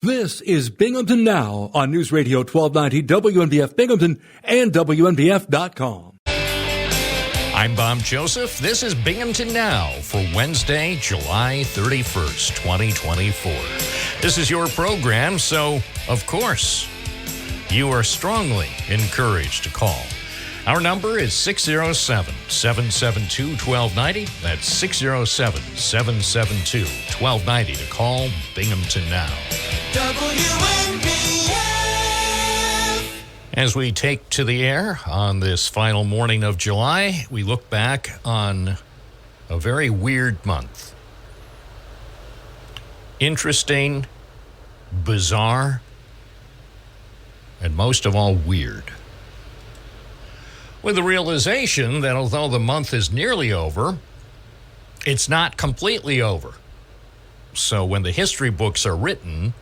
This is Binghamton Now on News Radio 1290 WNBF Binghamton and WNBF.com. I'm Bob Joseph. This is Binghamton Now for Wednesday, July 31st, 2024. This is your program, so, of course, you are strongly encouraged to call. Our number is 607-772-1290. That's 607-772-1290 to call Binghamton Now. WNBF. As we take to the air on this final morning of July, we look back on a very weird month. Interesting, bizarre, and most of all, weird. With the realization that although the month is nearly over, it's not completely over. So when the history books are written,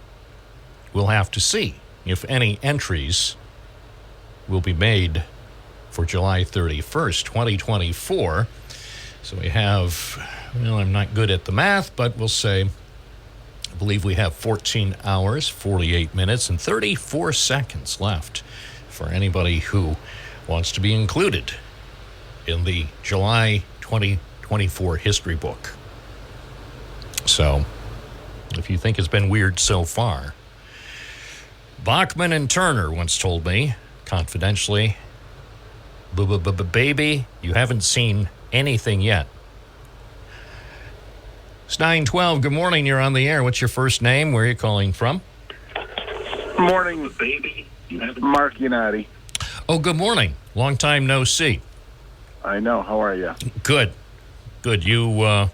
we'll have to see if any entries will be made for July 31st, 2024. So we have, well, I'm not good at the math, but we'll say, I believe we have 14 hours, 48 minutes, and 34 seconds left for anybody who wants to be included in the July 2024 history book. So, if you think it's been weird so far, Bachman and Turner once told me, confidentially, baby, you haven't seen anything yet. It's 9:12. Good morning. You're on the air. What's your first name? Where are you calling from? Morning, baby. Mark Yanati. Oh, good morning. Long time no see. I know. How are you? Good. You,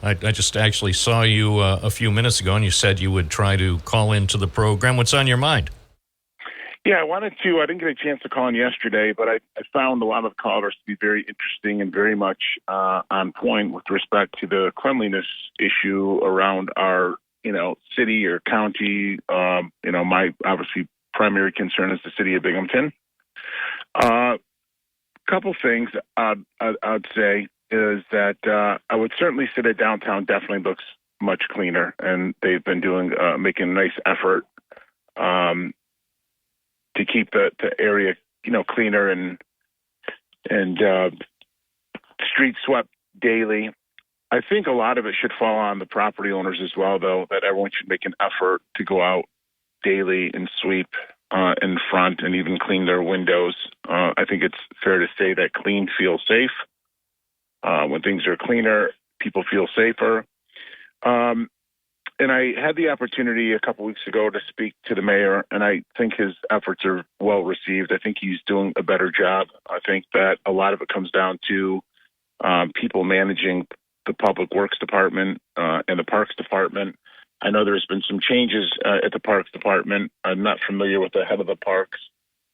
I just actually saw you a few minutes ago, and you said you would try to call into the program. What's on your mind? Yeah, I didn't get a chance to call in yesterday, but I found a lot of the callers to be very interesting and very much on point with respect to the cleanliness issue around our, city or county. My obviously primary concern is the city of Binghamton. Couple things I'd say is that I would certainly say that downtown definitely looks much cleaner, and they've been making a nice effort to keep the area cleaner and street swept daily. I think a lot of it should fall on the property owners as well, though, that everyone should make an effort to go out daily and sweep in front and even clean their windows. I think it's fair to say that clean feels safe. When things are cleaner, people feel safer. And I had the opportunity a couple weeks ago to speak to the mayor, and I think his efforts are well received. I think he's doing a better job. I think that a lot of it comes down to people managing the Public Works Department and the Parks Department. I know there's been some changes at the Parks Department. I'm not familiar with the head of the Parks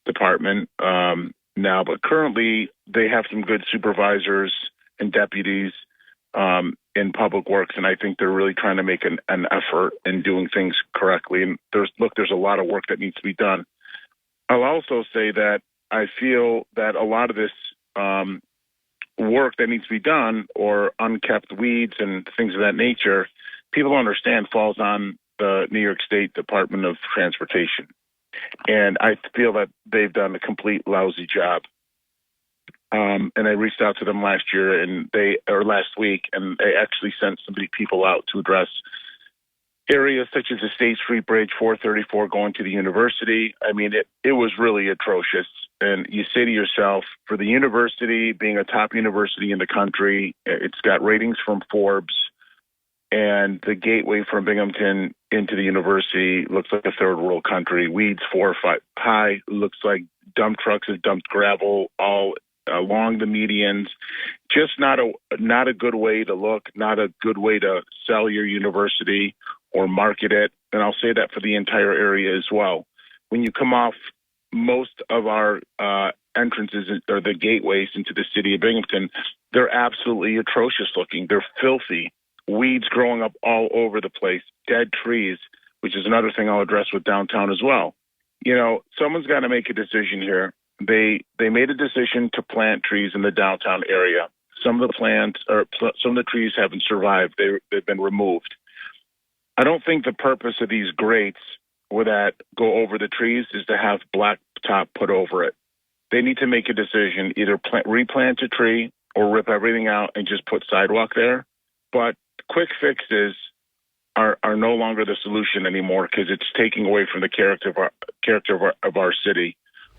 Department now, but currently they have some good supervisors and deputies in Public Works, and I think they're really trying to make an effort in doing things correctly. And there's a lot of work that needs to be done. I'll also say that I feel that a lot of this work that needs to be done, or unkept weeds and things of that nature, people don't understand falls on the New York State Department of Transportation. And I feel that they've done a complete lousy job. And I reached out to them last week, and they actually sent people out to address areas such as the State Street Bridge, 434 going to the university. I mean, it was really atrocious. And you say to yourself, for the university being a top university in the country, it's got ratings from Forbes, and the gateway from Binghamton into the university looks like a third world country. Weeds 4 or 5 high, looks like dump trucks have dumped gravel all along the medians. Just not a good way to look, not a good way to sell your university or market it. And I'll say that for the entire area as well. When you come off most of our entrances or the gateways into the city of Binghamton, they're absolutely atrocious looking. They're filthy. Weeds growing up all over the place, dead trees, which is another thing I'll address with downtown as well. Someone's got to make a decision here. They made a decision to plant trees in the downtown area. Some of the trees haven't survived. They've been removed. I don't think the purpose of these grates that go over the trees is to have blacktop put over it. They need to make a decision, either replant a tree or rip everything out and just put sidewalk there. But quick fixes are no longer the solution anymore because it's taking away from the character of our city.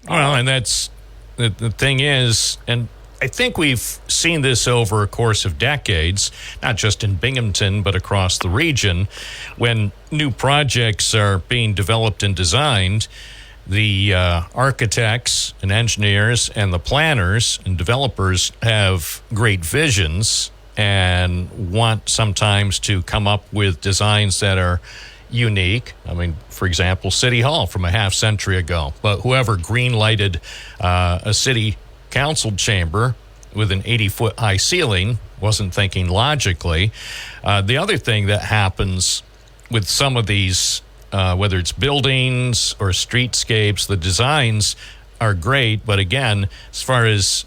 Well, and that's the thing is, and I think we've seen this over a course of decades, not just in Binghamton, but across the region. When new projects are being developed and designed, the architects and engineers and the planners and developers have great visions and want sometimes to come up with designs that are unique. I mean, for example, City Hall from a half century ago. But whoever green-lighted a city council chamber with an 80-foot high ceiling wasn't thinking logically. The other thing that happens with some of these, whether it's buildings or streetscapes, the designs are great. But again, as far as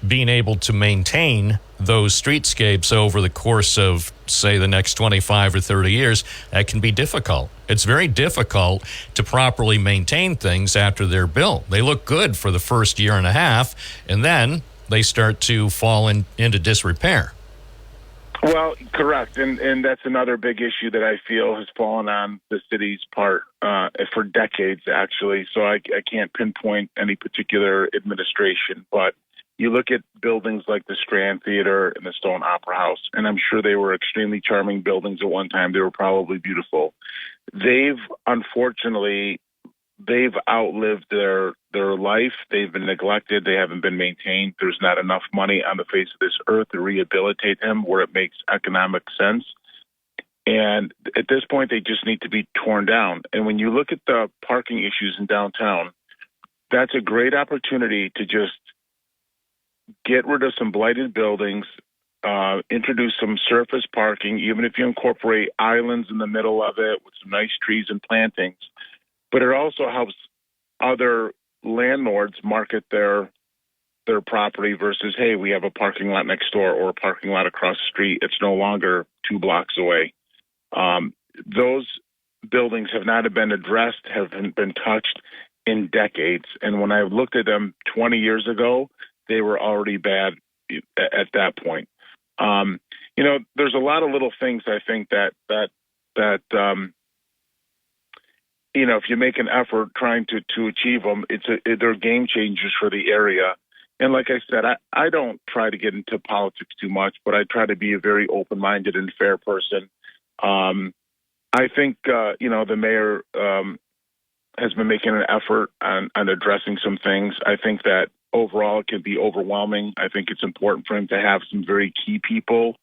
being able to maintain those streetscapes over the course of, say, the next 25 or 30 years, that can be difficult. It's very difficult to properly maintain things after they're built. They look good for the first year and a half, and then they start to fall into disrepair. Well, correct. And that's another big issue that I feel has fallen on the city's part for decades, actually. So I can't pinpoint any particular administration, but you look at buildings like the Strand Theater and the Stone Opera House, and I'm sure they were extremely charming buildings at one time. They were probably beautiful. Unfortunately, they've outlived their life. They've been neglected. They haven't been maintained. There's not enough money on the face of this earth to rehabilitate them where it makes economic sense. And at this point, they just need to be torn down. And when you look at the parking issues in downtown, that's a great opportunity to just get rid of some blighted buildings, introduce some surface parking, even if you incorporate islands in the middle of it with some nice trees and plantings. But it also helps other landlords market their property versus, hey, we have a parking lot next door or a parking lot across the street. It's no longer 2 blocks away. Those buildings have not been addressed, haven't been touched in decades. And when I looked at them 20 years ago, they were already bad at that point. There's a lot of little things I think that if you make an effort trying to achieve them, they're game changers for the area. And like I said, I don't try to get into politics too much, but I try to be a very open-minded and fair person. I think, the mayor has been making an effort on addressing some things. I think that overall it can be overwhelming. I think it's important for him to have some very key people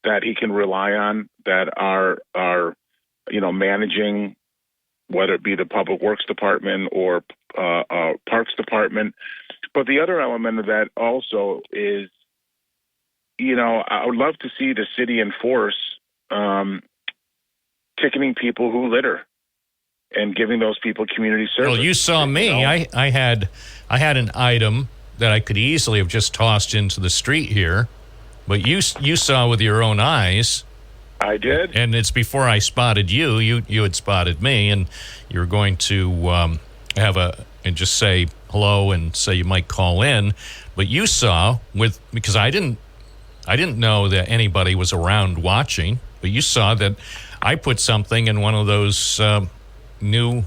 that he can rely on that are managing, whether it be the Public Works Department or Parks Department. But the other element of that also is, I would love to see the city enforce ticketing people who litter and giving those people community service. Well, you saw me. I had an item that I could easily have just tossed into the street here, but you saw with your own eyes. I did. And it's before I spotted you. You had spotted me, and you were going to and just say hello and say you might call in. But you saw because I didn't know that anybody was around watching, but you saw that I put something in one of those new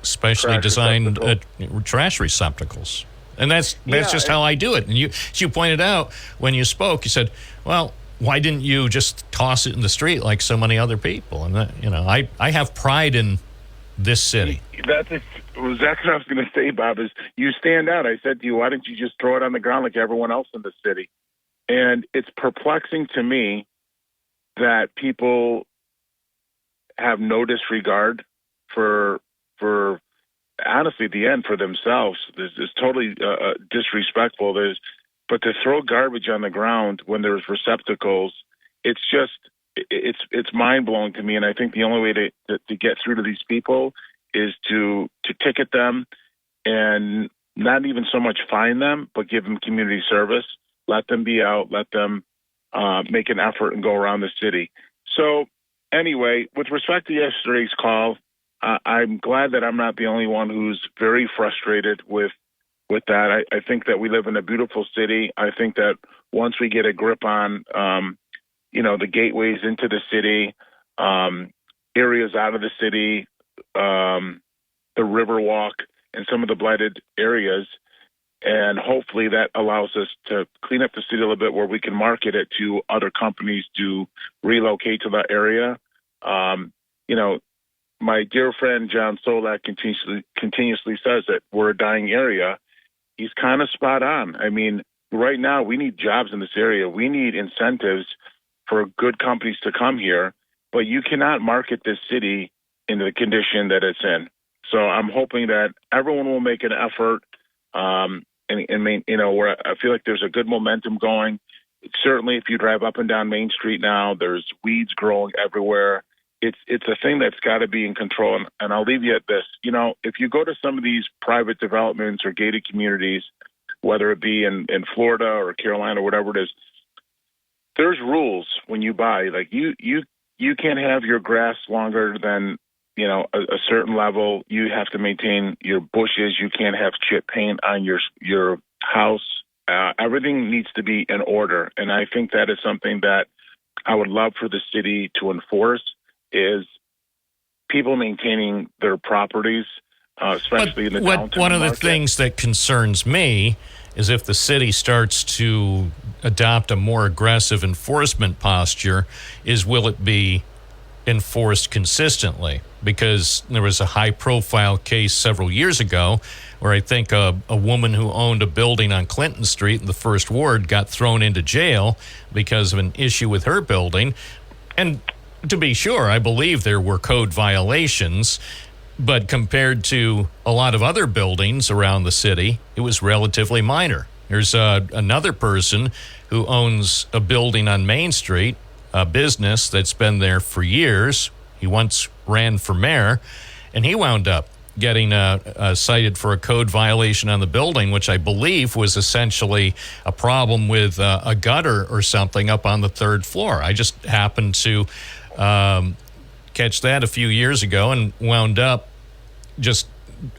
specially designed trash receptacles. And that's just how I do it. And you pointed out when you spoke, you said, well, why didn't you just toss it in the street like so many other people? And that, I have pride in this city. That's what I was going to say, Bob, is you stand out. I said to you, why didn't you just throw it on the ground like everyone else in the city? And it's perplexing to me that people have no disregard for honestly, the end for themselves. It's totally disrespectful. But to throw garbage on the ground when there's receptacles, it's mind blowing to me. And I think the only way to get through to these people is to ticket them and not even so much fine them, but give them community service. Let them be out. Let them make an effort and go around the city. So anyway, with respect to yesterday's call, I'm glad that I'm not the only one who's very frustrated with that. I think that we live in a beautiful city. I think that once we get a grip on, the gateways into the city, areas out of the city, the Riverwalk, and some of the blighted areas, and hopefully that allows us to clean up the city a little bit where we can market it to other companies to relocate to that area. My dear friend John Solak continuously says that we're a dying area. He's kind of spot on. I mean, right now we need jobs in this area. We need incentives for good companies to come here, but you cannot market this city in the condition that it's in. So I'm hoping that everyone will make an effort. Where I feel like there's a good momentum going. Certainly, if you drive up and down Main Street now, there's weeds growing everywhere. It's a thing that's got to be in control. And I'll leave you at this. If you go to some of these private developments or gated communities, whether it be in Florida or Carolina or whatever it is, there's rules when you buy. Like you can't have your grass longer than a certain level. You have to maintain your bushes. You can't have chip paint on your house. Everything needs to be in order. And I think that is something that I would love for the city to enforce, is people maintaining their properties, especially in the downtown One of the market. things that concerns me is if the city starts to adopt a more aggressive enforcement posture, will it be enforced consistently? Because there was a high-profile case several years ago where I think a woman who owned a building on Clinton Street in the First Ward got thrown into jail because of an issue with her building. And to be sure, I believe there were code violations, but compared to a lot of other buildings around the city, it was relatively minor. There's another person who owns a building on Main Street, a business that's been there for years. He once ran for mayor, and he wound up getting cited for a code violation on the building, which I believe was essentially a problem with a gutter or something up on the third floor. I just happened to catch that a few years ago and wound up, just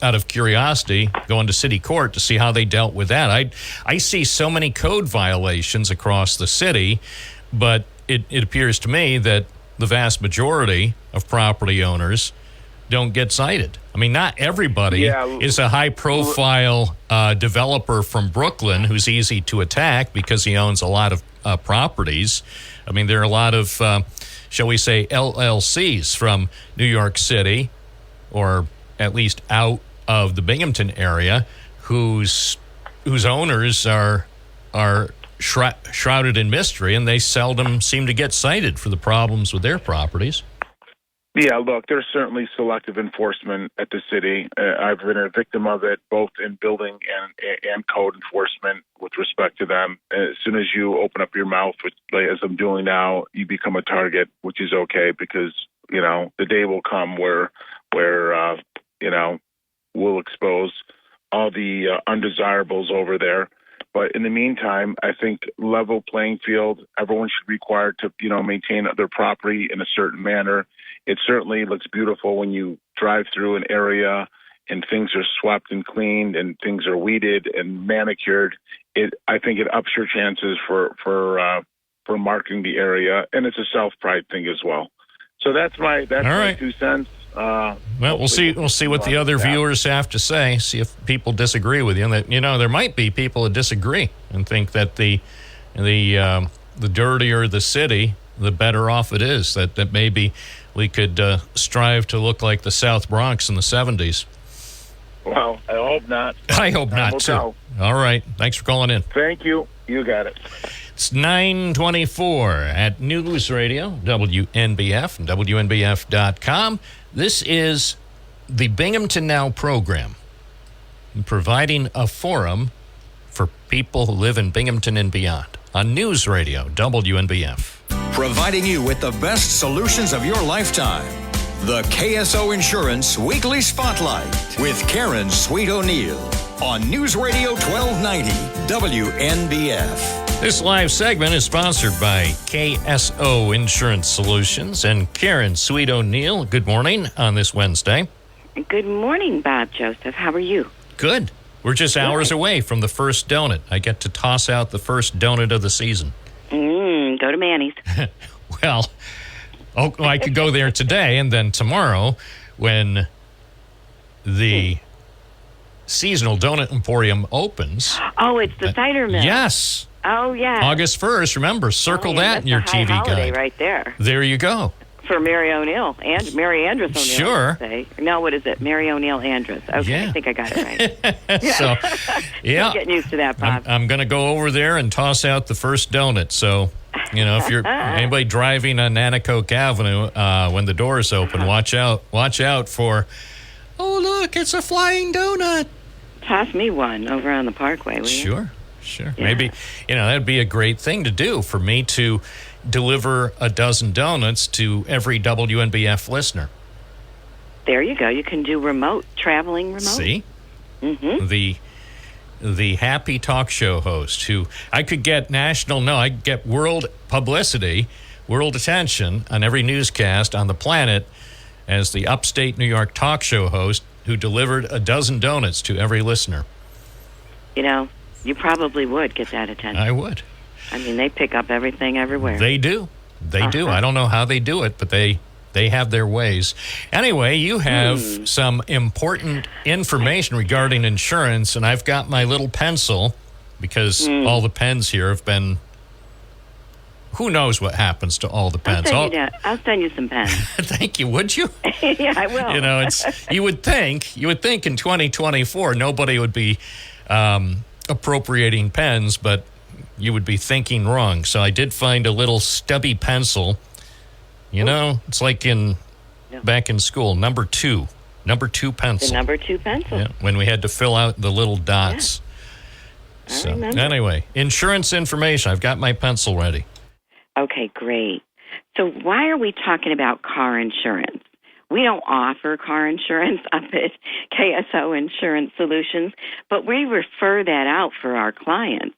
out of curiosity, going to city court to see how they dealt with that. I see so many code violations across the city, but it appears to me that the vast majority of property owners don't get cited. I mean, not everybody is a high-profile developer from Brooklyn who's easy to attack because he owns a lot of properties. I mean, there are a lot of, shall we say, LLCs from New York City, or at least out of the Binghamton area, whose owners are shrouded in mystery, and they seldom seem to get cited for the problems with their properties. Yeah, look, there's certainly selective enforcement at the city. I've been a victim of it, both in building and code enforcement with respect to them. As soon as you open up your mouth, which, as I'm doing now, you become a target, which is okay, because the day will come where we'll expose all the undesirables over there. But in the meantime, I think level playing field. Everyone should be required to maintain their property in a certain manner. It certainly looks beautiful when you drive through an area and things are swept and cleaned and things are weeded and manicured. I think it ups your chances for marketing the area, and it's a self-pride thing as well. So that's my 2 cents. Well, we'll see what the other viewers have to say. See if people disagree with you. And that there might be people that disagree and think that the dirtier the city, the better off it is. That maybe we could strive to look like the South Bronx in the 70s. Well, I hope not. I hope not, too. All right. Thanks for calling in. Thank you. You got it. It's 9:24 at News Radio, WNBF, and WNBF.com. This is the Binghamton Now program, providing a forum for people who live in Binghamton and beyond on News Radio, WNBF. Providing you with the best solutions of your lifetime. The KSO Insurance Weekly Spotlight with Karen Sweet O'Neill on News Radio 1290 WNBF. This live segment is sponsored by KSO Insurance Solutions and Karen Sweet O'Neill. Good morning on this Wednesday. Good morning, Bob Joseph. How are you? Good. We're just hours away from the first donut. I get to toss out the first donut of the season. Go to Manny's. Well, I could go there today, and then tomorrow when the seasonal donut emporium opens. Oh, it's the cider mill. Yes. Oh, yeah. August 1st. Remember, circle that in your TV guide. Right there. There you go. For Mary O'Neill and Mary Andress O'Neill. Sure. No, what is it? Mary O'Neill Andress. Okay, yeah. I think I got it right. So, yeah. I'm getting used to that, Bob. I'm going to go over there and toss out the first donut. So, if you're anybody driving on Nanticoke Avenue when the doors open, watch out. Watch out for, oh, look, it's a flying donut. Toss me one over on the Parkway, will you? Sure. Yeah. Maybe, that'd be a great thing to do for me to deliver a dozen donuts to every WNBF listener. There you go. You can do traveling remote. See? Mm-hmm. The happy talk show host who I could get I could get world publicity, world attention on every newscast on the planet as the upstate New York talk show host who delivered a dozen donuts to every listener. You probably would get that attention. I would. I mean, they pick up everything everywhere. They do. They do. I don't know how they do it, but they have their ways. Anyway, you have some important information regarding insurance, and I've got my little pencil because all the pens here have been... Who knows what happens to all the pens? I'll send you some pens. Thank you. Would you? Yeah, I will. You would think in 2024 nobody would be appropriating pens, but you would be thinking wrong. So I did find a little stubby pencil. It's like back in school, number two pencil. The number 2 pencil. Yeah, when we had to fill out the little dots. Yeah. I remember. Anyway, insurance information. I've got my pencil ready. Okay, great. So why are we talking about car insurance? We don't offer car insurance up at KSO Insurance Solutions, but we refer that out for our clients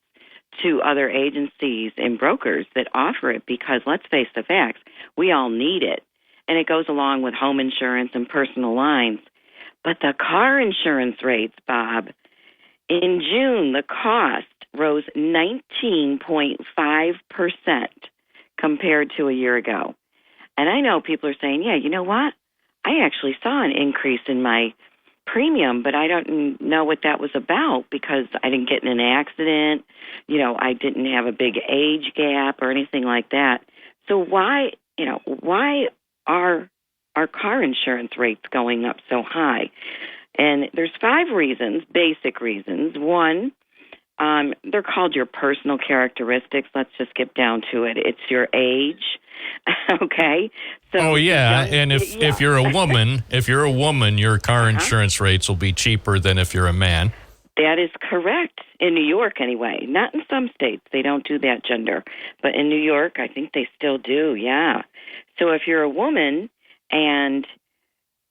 to other agencies and brokers that offer it because, let's face the facts, we all need it. And it goes along with home insurance and personal lines. But the car insurance rates, Bob, in June, the cost rose 19.5% compared to a year ago. And I know people are saying, yeah, you know what? I actually saw an increase in my premium, but I don't know what that was about because I didn't get in an accident. I didn't have a big age gap or anything like that. So why are our car insurance rates going up so high? And there's 5 reasons, basic reasons. One, they're called your personal characteristics. Let's just get down to it. It's your age. Okay. So and if you're a woman, your car insurance rates will be cheaper than if you're a man. That is correct. In New York, anyway. Not in some states. They don't do that gender. But in New York, I think they still do, yeah. So if you're a woman, and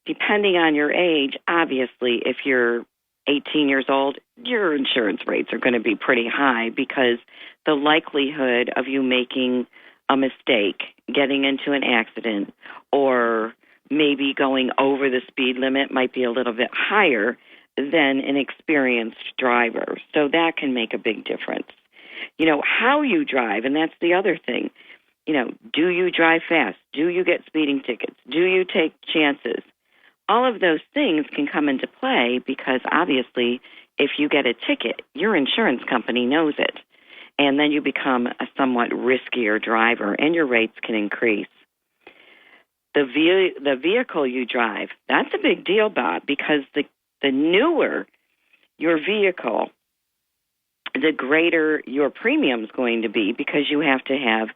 depending on your age, obviously, if you're 18 years old, your insurance rates are going to be pretty high because the likelihood of you making a mistake, getting into an accident, or maybe going over the speed limit might be a little bit higher than an experienced driver. So that can make a big difference. How you drive, and that's the other thing. Do you drive fast? Do you get speeding tickets? Do you take chances? All of those things can come into play because obviously if you get a ticket, your insurance company knows it. And then you become a somewhat riskier driver and your rates can increase. The vehicle you drive, that's a big deal, Bob, because the newer your vehicle, the greater your premium's going to be because you have to have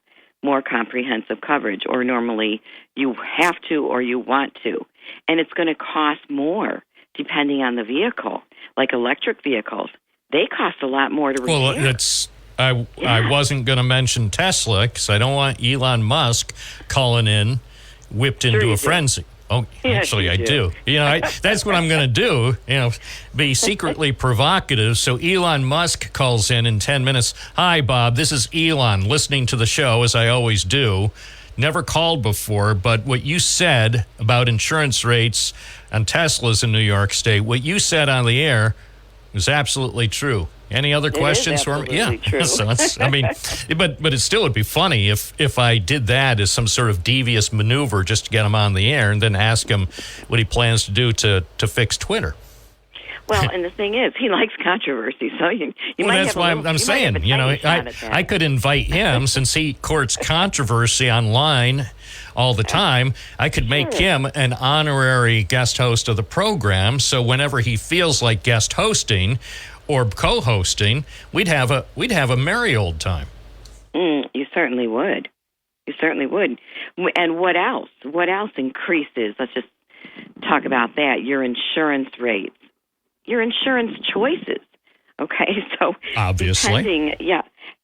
more comprehensive coverage, or normally you have to or you want to. And it's going to cost more depending on the vehicle. Like electric vehicles, they cost a lot more to repair. Well, I wasn't going to mention Tesla because I don't want Elon Musk calling in, whipped into a frenzy. Oh, Yes, actually, you I do. That's what I'm going to do, be secretly provocative. So Elon Musk calls in 10 minutes. Hi, Bob. This is Elon, listening to the show, as I always do. Never called before, but what you said about insurance rates on Teslas in New York State, what you said on the air was absolutely true. Any other questions for me? Yeah. True. So but it still would be funny if I did that as some sort of devious maneuver just to get him on the air and then ask him what he plans to do to fix Twitter. Well, and the thing is, he likes controversy, so you might that's have why a little, I'm saying, I could invite him since he courts controversy online all the time. I could make him an honorary guest host of the program, so whenever he feels like guest hosting or co-hosting, we'd have a merry old time. You certainly would. You certainly would. And what else? What else increases? Let's just talk about that. Your insurance rates. Your insurance choices. Okay, so obviously,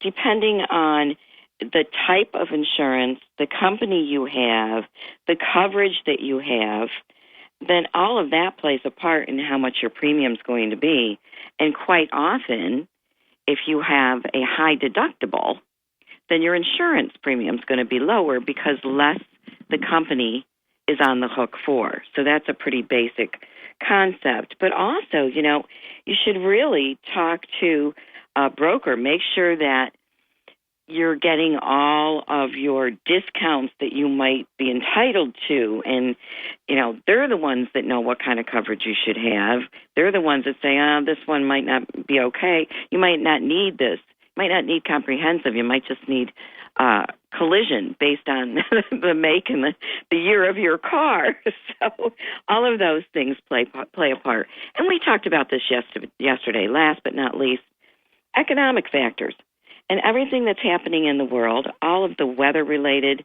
depending on the type of insurance, the company you have, the coverage that you have, then all of that plays a part in how much your premium's going to be. And quite often, if you have a high deductible, then your insurance premium's going to be lower because less the company is on the hook for. So that's a pretty basic concept. But also, you should really talk to a broker. Make sure that you're getting all of your discounts that you might be entitled to. And, they're the ones that know what kind of coverage you should have. They're the ones that say, this one might not be okay. You might not need this. You might not need comprehensive. You might just need collision based on the make and the year of your car. So all of those things play a part. And we talked about this yesterday. Last but not least, economic factors. And everything that's happening in the world, all of the weather-related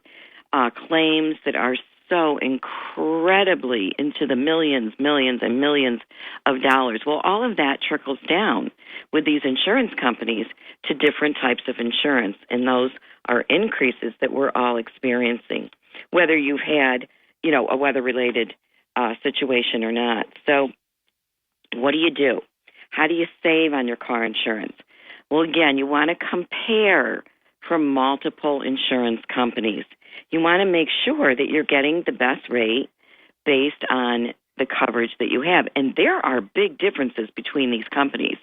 claims that are so incredibly into the millions and millions of dollars. Well, all of that trickles down with these insurance companies to different types of insurance, and those are increases that we're all experiencing, whether you've had, a weather-related situation or not. So what do you do? How do you save on your car insurance? Well, again, you want to compare from multiple insurance companies. You want to make sure that you're getting the best rate based on the coverage that you have. And there are big differences between these companies.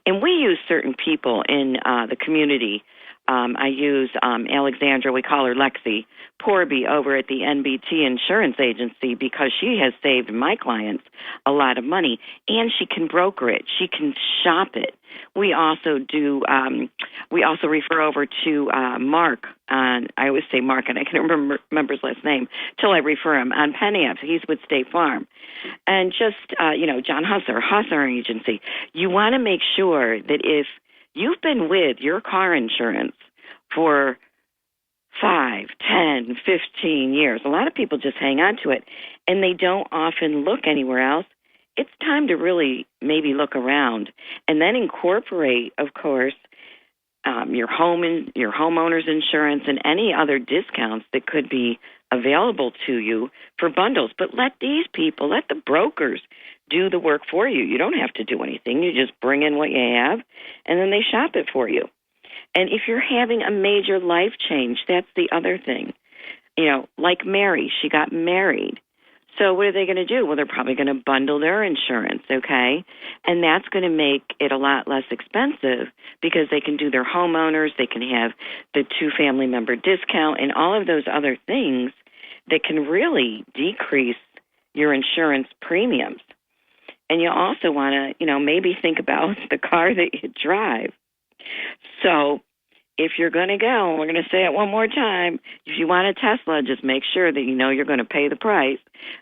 And we use certain people in the community. I use Alexandra, we call her Lexi Porby, over at the NBT Insurance Agency, because she has saved my clients a lot of money, and she can broker it. She can shop it. We also do. We also refer over to Mark. I always say Mark, and I can't remember his last name till I refer him on PennApp. He's with State Farm, and just John Husser Agency. You want to make sure that if you've been with your car insurance for 5, 10, 15 years, a lot of people just hang on to it, and they don't often look anywhere else. It's time to really maybe look around and then incorporate, of course, your homeowner's insurance and any other discounts that could be available to you for bundles. But let these people, let the brokers do the work for you. You don't have to do anything. You just bring in what you have, and then they shop it for you. And if you're having a major life change, that's the other thing. Like Mary, she got married. So what are they going to do? Well, they're probably going to bundle their insurance, okay? And that's going to make it a lot less expensive because they can do their homeowners, they can have the 2 family member discount, and all of those other things that can really decrease your insurance premiums. And you also want to, maybe think about the car that you drive. So if you're going to go, we're going to say it one more time, if you want a Tesla, just make sure that you're going to pay the price.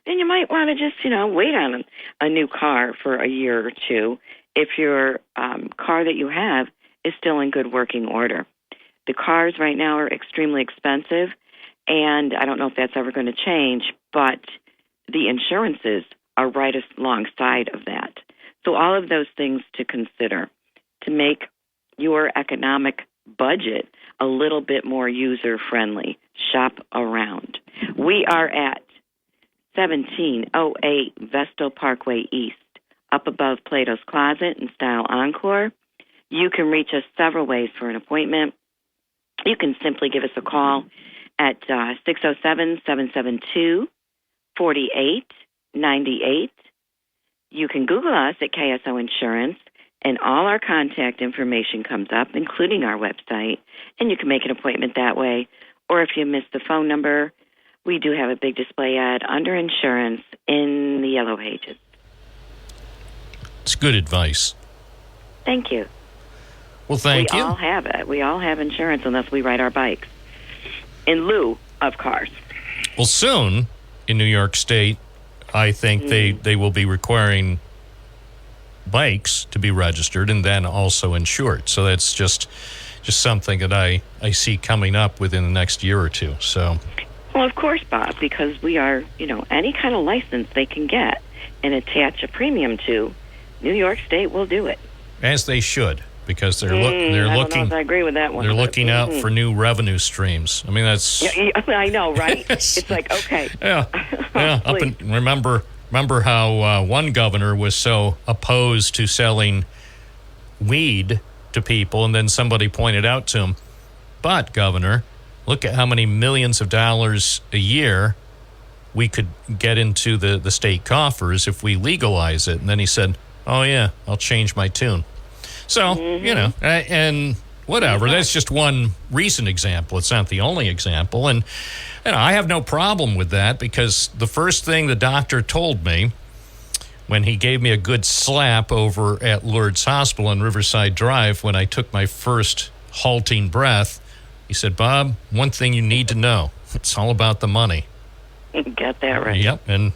Then you might want to just, wait on a new car for a year or two if your car that you have is still in good working order. The cars right now are extremely expensive, and I don't know if that's ever going to change, but the insurances are right alongside of that. So all of those things to consider to make your economic budget a little bit more user-friendly. Shop around. We are at 1708 Vestal Parkway East, up above Plato's Closet in Style Encore. You can reach us several ways for an appointment. You can simply give us a call at 607-772-4898. You can Google us at KSO Insurance, and all our contact information comes up, including our website, and you can make an appointment that way. Or if you missed the phone number, we do have a big display ad under insurance in the Yellow Pages. It's good advice. Thank you. Well, thank you. We all have it. We all have insurance unless we ride our bikes in lieu of cars. Well, soon in New York State, I think they will be requiring bikes to be registered and then also insured. So that's just something that I see coming up within the next year or two. So, well, of course, Bob, because we are, any kind of license they can get and attach a premium to, New York State will do it. As they should, because they're I looking. don't know if I agree with that one. They're looking out for new revenue streams. I mean, that's. Yeah, I know, right? It's like, okay. Yeah. Remember how one governor was so opposed to selling weed to people, and then somebody pointed out to him, "But Governor, look at how many millions of dollars a year we could get into the state coffers if we legalize it." And then he said, "Oh yeah, I'll change my tune." So, and whatever. That's just one recent example. It's not the only example. And I have no problem with that, because the first thing the doctor told me when he gave me a good slap over at Lourdes Hospital on Riverside Drive when I took my first halting breath, he said, "Bob, one thing you need to know, it's all about the money." Got that right. Yep. And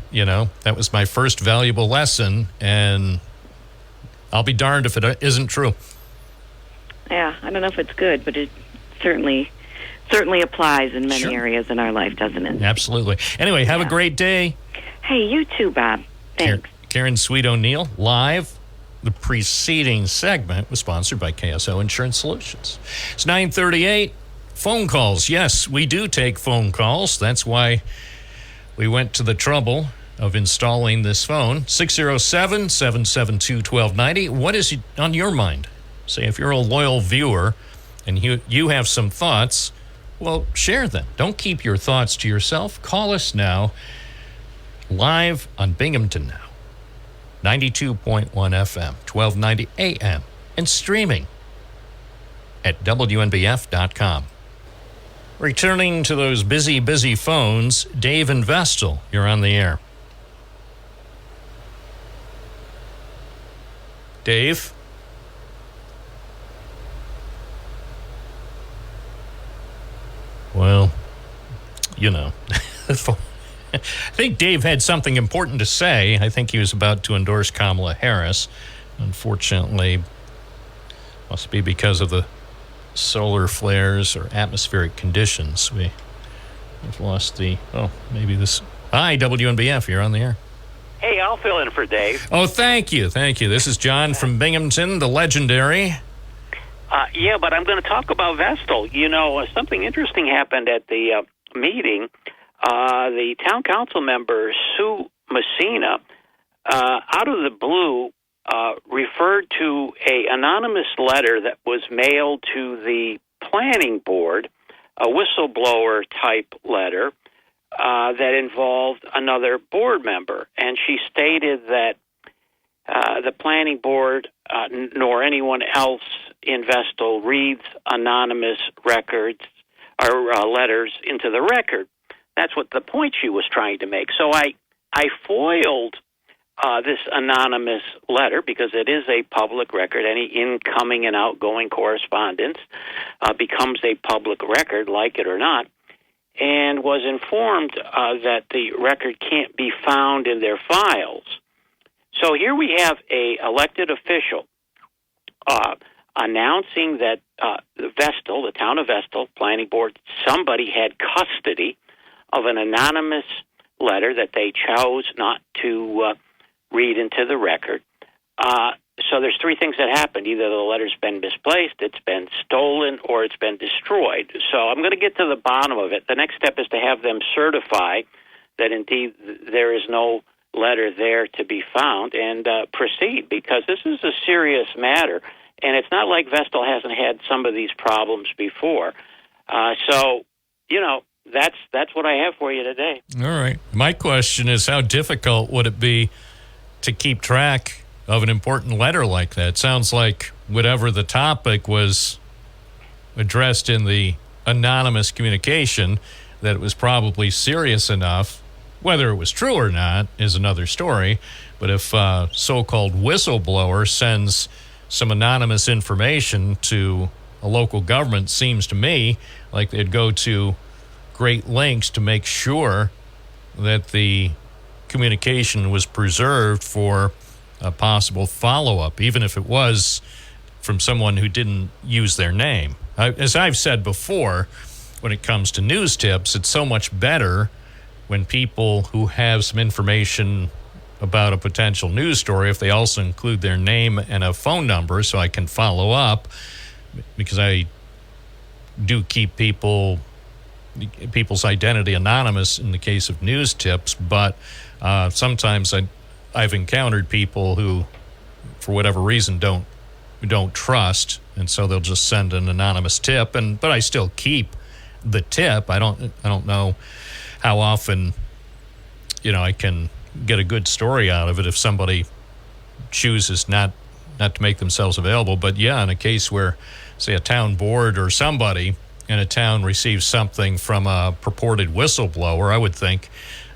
that was my first valuable lesson, and I'll be darned if it isn't true. Yeah, I don't know if it's good, but it certainly applies in many areas in our life, doesn't it? Absolutely. Anyway, have a great day. Hey, you too, Bob. Thanks. Karen Sweet O'Neill, live. The preceding segment was sponsored by KSO Insurance Solutions. It's 9:38. Phone calls. Yes, we do take phone calls. That's why we went to the trouble of installing this phone. 607-772-1290. What is on your mind? Say, if you're a loyal viewer and you have some thoughts, well, share them. Don't keep your thoughts to yourself. Call us now, live on Binghamton Now, 92.1 FM, 1290 AM, and streaming at WNBF.com. Returning to those busy phones, Dave in Vestal, you're on the air. Dave? Well, I think Dave had something important to say. I think he was about to endorse Kamala Harris. Unfortunately, must be because of the solar flares or atmospheric conditions. We've lost maybe this. Hi, WNBF, you're on the air. Hey, I'll fill in for Dave. Oh, thank you. This is John from Binghamton, the legendary. Yeah, but I'm going to talk about Vestal. Something interesting happened at the meeting. The town council member, Sue Messina, out of the blue, referred to an anonymous letter that was mailed to the planning board, a whistleblower-type letter that involved another board member. And she stated that the planning board nor anyone else in Vestal reads anonymous records or letters into the record. That's what the point she was trying to make. So I foiled this anonymous letter because it is a public record. Any incoming and outgoing correspondence becomes a public record, like it or not, and was informed that the record can't be found in their files. So here we have a elected official announcing that Vestal, the town of Vestal, planning board, somebody had custody of an anonymous letter that they chose not to read into the record. So there's three things that happened. Either the letter's been misplaced, it's been stolen, or it's been destroyed. So I'm going to get to the bottom of it. The next step is to have them certify that indeed there is no letter there to be found, and proceed, because this is a serious matter, and it's not like Vestal hasn't had some of these problems before. So, that's what I have for you today. All right. My question is, how difficult would it be to keep track of an important letter like that? It sounds like whatever the topic was addressed in the anonymous communication, that it was probably serious enough. Whether it was true or not is another story. But if a so-called whistleblower sends some anonymous information to a local government, seems to me like they'd go to great lengths to make sure that the communication was preserved for a possible follow-up, even if it was from someone who didn't use their name. As I've said before, when it comes to news tips, it's so much better when people who have some information about a potential news story, if they also include their name and a phone number so I can follow up, because I do keep people's identity anonymous in the case of news tips, but sometimes I've encountered people who, for whatever reason, don't trust, and so they'll just send an anonymous tip, but I still keep the tip. I don't know how often I can get a good story out of it if somebody chooses not to make themselves available. But yeah, in a case where, say, a town board or somebody in a town receives something from a purported whistleblower, I would think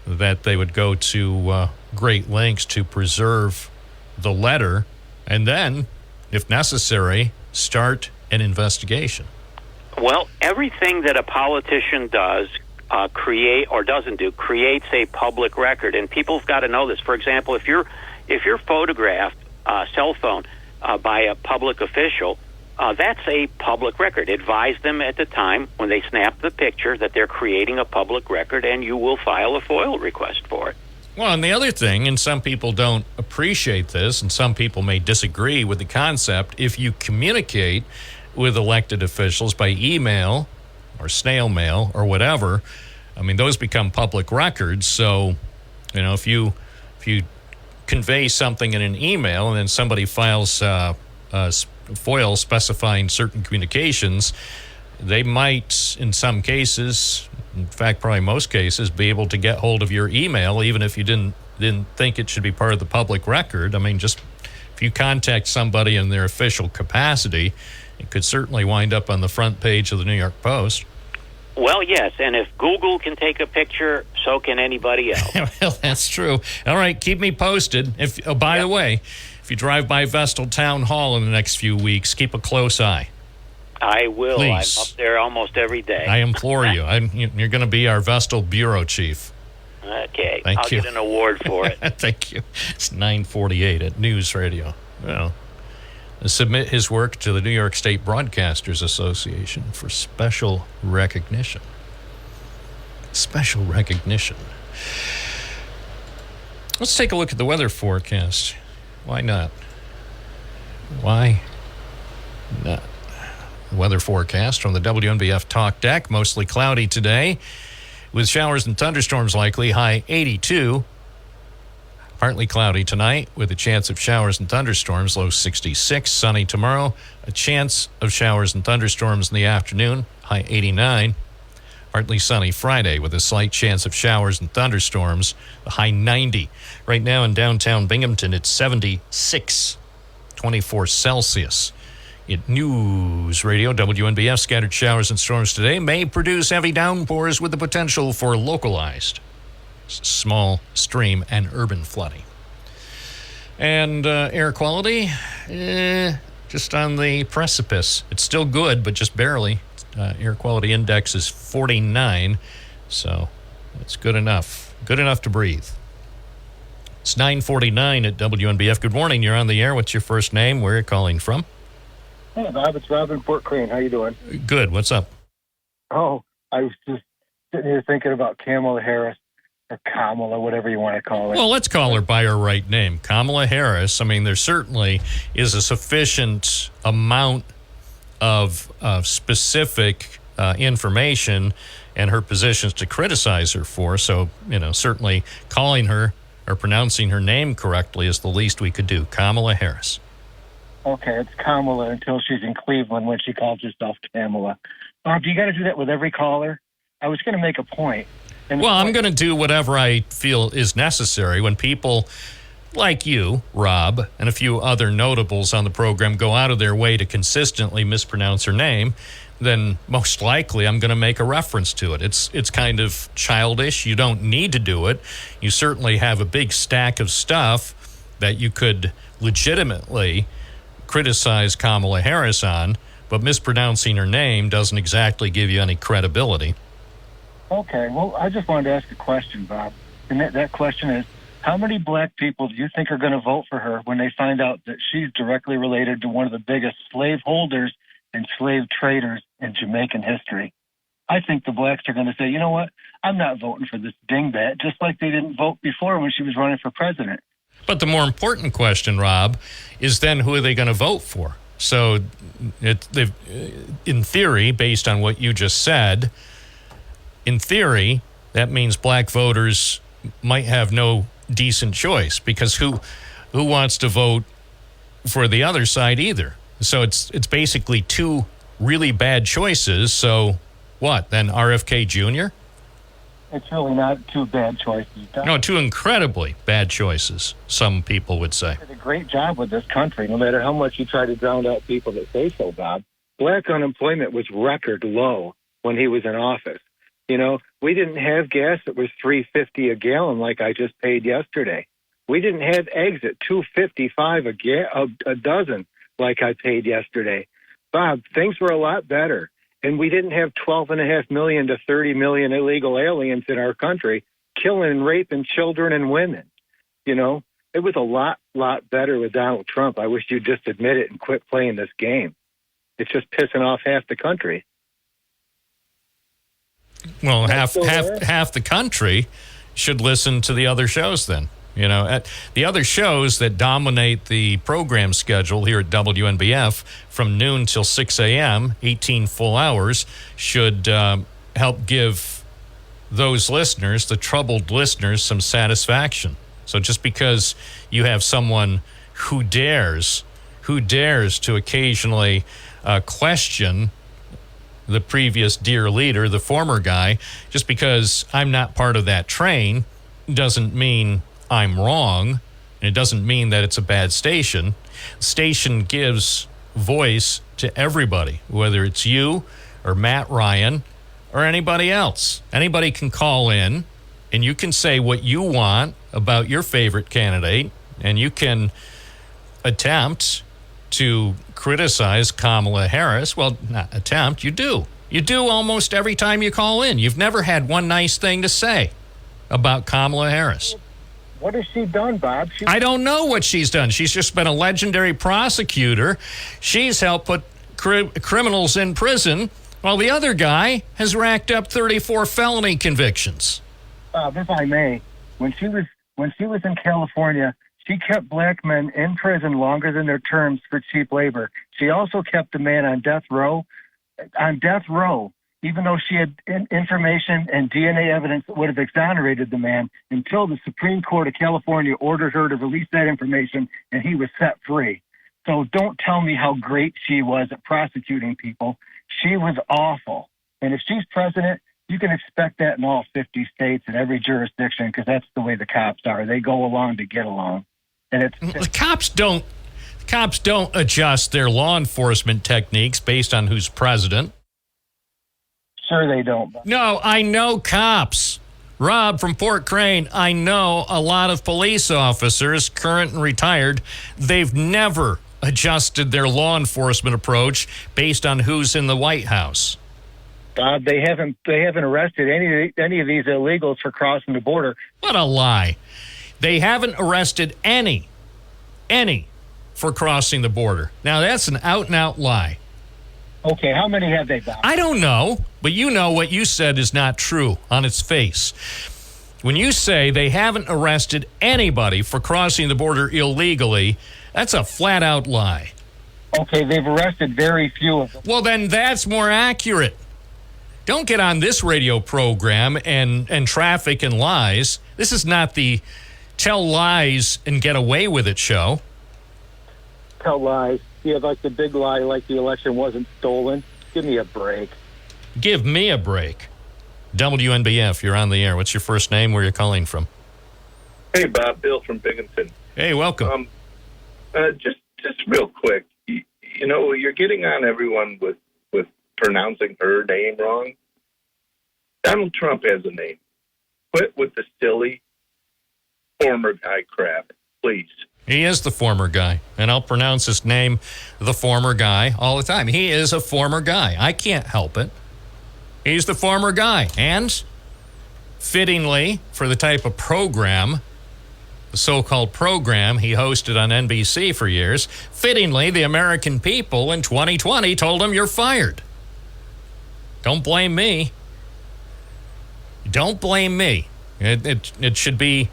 that they would go to great lengths to preserve the letter and then, if necessary, start an investigation. Well, everything that a politician does, create or doesn't do, creates a public record, and people's got to know this. For example, if you're photographed, cell phone, by a public official, that's a public record. Advise them at the time when they snap the picture that they're creating a public record, and you will file a FOIL request for it. Well, and the other thing, and some people don't appreciate this, and some people may disagree with the concept, if you communicate with elected officials by email or snail mail or whatever, I mean, those become public records. So, if you convey something in an email and then somebody files a FOIL specifying certain communications, they might, in some cases, in fact, probably most cases, be able to get hold of your email, even if you didn't think it should be part of the public record. I mean, just if you contact somebody in their official capacity, it could certainly wind up on the front page of the New York Post. Well, yes, and if Google can take a picture, so can anybody else. Well, that's true. All right, keep me posted. By the way, if you drive by Vestal Town Hall in the next few weeks, keep a close eye. I will. Please. I'm up there almost every day. I implore you. You're going to be our Vestal bureau chief. Okay. Thank I'll you. get an award for it. Thank you. It's 9:48 at News Radio. Well, submit his work to the New York State Broadcasters Association for special recognition. Special recognition. Let's take a look at the weather forecast. Why not? Why not? Weather forecast from the WNBF Talk Deck. Mostly cloudy today with showers and thunderstorms likely. High 82. Partly cloudy tonight with a chance of showers and thunderstorms. Low 66. Sunny tomorrow. A chance of showers and thunderstorms in the afternoon. High 89. Partly sunny Friday with a slight chance of showers and thunderstorms. A high 90. Right now in downtown Binghamton, it's 76. 24 Celsius. At News Radio, WNBF, scattered showers and storms today may produce heavy downpours with the potential for localized small stream and urban flooding. And air quality, just on the precipice. It's still good, but just barely. Air quality index is 49, so it's good enough. Good enough to breathe. It's 9:49 at WNBF. Good morning. You're on the air. What's your first name? Where are you calling from? Hey, Bob, it's Rob in Fort Crane. How you doing? Good. What's up? Oh, I was just sitting here thinking about Kamala Harris, or Kamala, whatever you want to call it. Well, let's call her by her right name, Kamala Harris. I mean, there certainly is a sufficient amount of specific information and her positions to criticize her for. So, certainly calling her or pronouncing her name correctly is the least we could do. Kamala Harris. Okay, it's Kamala until she's in Cleveland when she calls herself Kamala. Bob, you got to do that with every caller? I was going to make a point. Well, I'm going to do whatever I feel is necessary when people like you, Rob, and a few other notables on the program go out of their way to consistently mispronounce her name. Then most likely I'm going to make a reference to it. It's kind of childish. You don't need to do it. You certainly have a big stack of stuff that you could legitimately criticize Kamala Harris on, but mispronouncing her name doesn't exactly give you any credibility. Okay, well, I just wanted to ask a question, Bob. And that question is, how many black people do you think are going to vote for her when they find out that she's directly related to one of the biggest slave holders and slave traders in Jamaican history? I think the blacks are going to say, you know what, I'm not voting for this dingbat, just like they didn't vote before when she was running for president. But the more important question, Rob, is then who are they going to vote for? So in theory, based on what you just said, in theory, that means black voters might have no decent choice, because who wants to vote for the other side either? So it's basically two really bad choices. So what, then RFK Jr.? It's really not two bad choices. No, two incredibly bad choices, some people would say. He did a great job with this country, no matter how much you try to drown out people that say so, Bob. Black unemployment was record low when he was in office. We didn't have gas that was $3.50 a gallon like I just paid yesterday. We didn't have eggs at $2.55 a dozen like I paid yesterday. Bob, things were a lot better. And we didn't have 12.5 million to 30 million illegal aliens in our country killing and raping children and women. It was a lot better with Donald Trump. I wish you'd just admit it and quit playing this game. It's just pissing off half the country. Well, half the country should listen to the other shows then. The other shows that dominate the program schedule here at WNBF from noon till 6 a.m., 18 full hours, should help give those listeners, the troubled listeners, some satisfaction. So just because you have someone who dares to occasionally question the previous dear leader, the former guy, just because I'm not part of that train doesn't mean I'm wrong, and it doesn't mean that it's a bad station. Station gives voice to everybody, whether it's you or Matt Ryan or anybody else. Anybody can call in, and you can say what you want about your favorite candidate, and you can attempt to criticize Kamala Harris. Well, not attempt, you do. You do almost every time you call in. You've never had one nice thing to say about Kamala Harris. What has she done, Bob? I don't know what she's done. She's just been a legendary prosecutor. She's helped put criminals in prison, while the other guy has racked up 34 felony convictions. Bob, if I may, when she was in California, she kept black men in prison longer than their terms for cheap labor. She also kept a man on death row, even though she had information and DNA evidence that would have exonerated the man, until the Supreme Court of California ordered her to release that information, and he was set free. So don't tell me how great she was at prosecuting people. She was awful. And if she's president, you can expect that in all 50 states and every jurisdiction, because that's the way the cops are. They go along to get along. And the cops don't adjust their law enforcement techniques based on who's president. Sure they don't. No, I know cops. Rob from Port Crane, I know a lot of police officers, current and retired. They've never adjusted their law enforcement approach based on who's in the White House. They haven't arrested any of these illegals for crossing the border. What a lie. They haven't arrested any for crossing the border. Now, that's an out-and-out lie. Okay, how many have they found? I don't know, but you know what you said is not true on its face. When you say they haven't arrested anybody for crossing the border illegally, that's a flat-out lie. Okay, they've arrested very few of them. Well, then that's more accurate. Don't get on this radio program and traffic and lies. This is not the tell lies and get away with it show. Tell lies. Yeah, like the big lie, like the election wasn't stolen. Give me a break. Give me a break. WNBF, you're on the air. What's your first name? Where you're calling from? Hey, Bob. Bill from Binghamton. Hey, welcome. Just real quick. You know, you're getting on everyone with pronouncing her name wrong. Donald Trump has a name. Quit with the silly former guy crap, please. He is the former guy, and I'll pronounce his name, the former guy, all the time. He is a former guy. I can't help it. He's the former guy. And fittingly, for the type of program, the so-called program he hosted on NBC for years, fittingly, the American people in 2020 told him, you're fired. Don't blame me. Don't blame me. It should be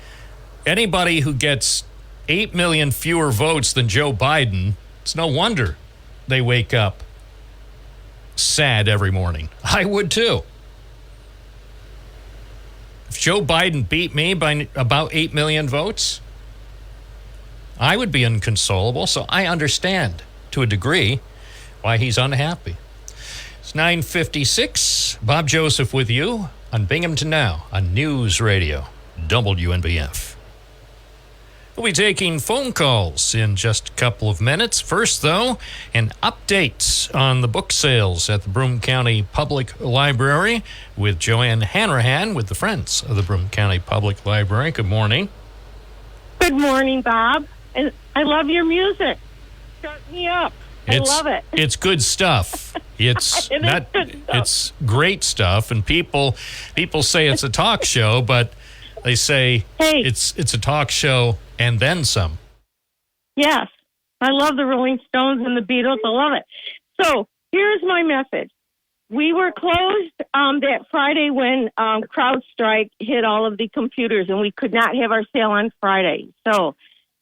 anybody who gets 8 million fewer votes than Joe Biden. It's no wonder they wake up sad every morning. I would too. If Joe Biden beat me by about 8 million votes, I would be inconsolable. So I understand to a degree why he's unhappy. It's 9:56. Bob Joseph with you on Binghamton Now on News Radio WNBF. We'll be taking phone calls in just a couple of minutes. First, though, an update on the book sales at the Broome County Public Library with Joanne Hanrahan with the Friends of the Broome County Public Library. Good morning. Good morning, Bob. And I love your music. Start me up. I love it. It's good stuff. It's not. It's great stuff, and people say it's a talk show, but they say it's a talk show and then some. Yes. I love the Rolling Stones and the Beatles. I love it. So here's my message. We were closed that Friday when CrowdStrike hit all of the computers, and we could not have our sale on Friday. So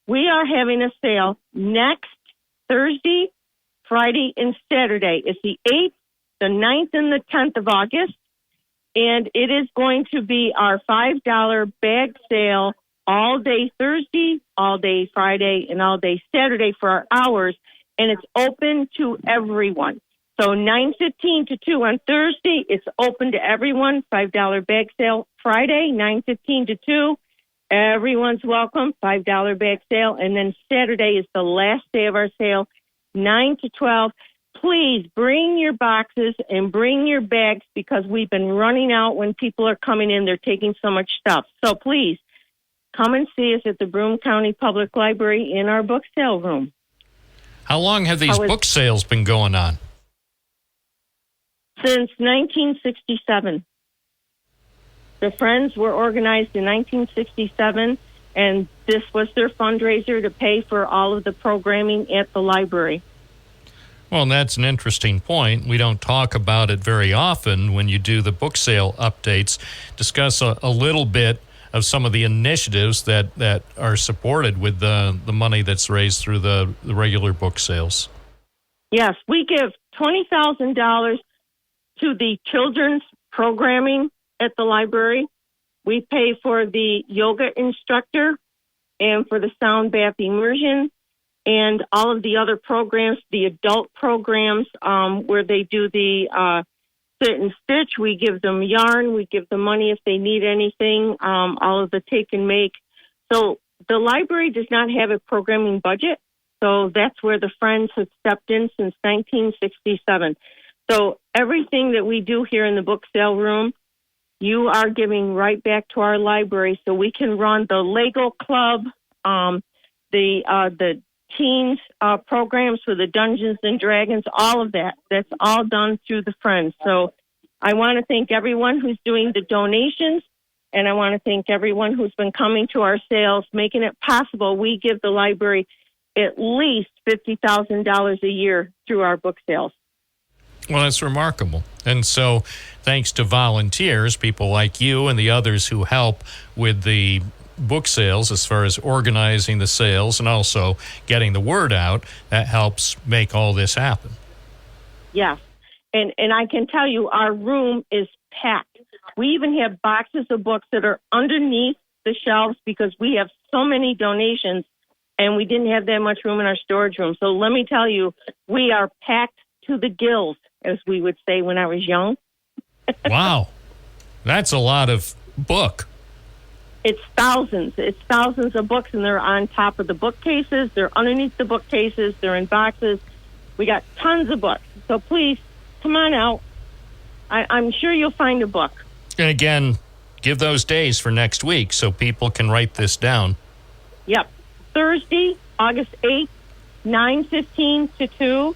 we are having a sale next Thursday, Friday, and Saturday. It's the 8th, the 9th, and the 10th of August. And it is going to be our $5 bag sale all day Thursday, all day Friday, and all day Saturday for our hours. And it's open to everyone. So 9:15 to 2 on Thursday, it's open to everyone. $5 bag sale Friday, 9:15 to 2. Everyone's welcome, $5 bag sale. And then Saturday is the last day of our sale, 9 to 12. Please bring your boxes and bring your bags because we've been running out when people are coming in. They're taking so much stuff. So please come and see us at the Broome County Public Library in our book sale room. How long have these book sales been going on? Since 1967. The Friends were organized in 1967, and this was their fundraiser to pay for all of the programming at the library. Well, that's an interesting point. We don't talk about it very often when you do the book sale updates. Discuss a little bit of some of the initiatives that are supported with the money that's raised through the regular book sales. Yes, we give $20,000 to the children's programming at the library. We pay for the yoga instructor and for the sound bath immersion and all of the other programs, the adult programs where they do the sit and stitch. We give them yarn. We give them money if they need anything, all of the take and make. So the library does not have a programming budget. So that's where the Friends have stepped in since 1967. So everything that we do here in the book sale room, you are giving right back to our library so we can run the Lego Club, the teens programs for the Dungeons and Dragons, all of that. That's all done through the Friends. So I want to thank everyone who's doing the donations, and I want to thank everyone who's been coming to our sales, making it possible. We give the library at least $50,000 a year through our book sales. Well, that's remarkable. And so thanks to volunteers, people like you and the others who help with the book sales as far as organizing the sales and also getting the word out, that helps make all this happen. Yes. And I can tell you, our room is packed. We even have boxes of books that are underneath the shelves because we have so many donations, and we didn't have that much room in our storage room. So let me tell you, we are packed to the gills, as we would say when I was young. Wow. That's a lot of book. It's thousands. It's thousands of books, and they're on top of the bookcases. They're underneath the bookcases. They're in boxes. We got tons of books. So please, come on out. I'm sure you'll find a book. And again, give those days for next week so people can write this down. Yep. Thursday, August 8th, 9:15 to 2.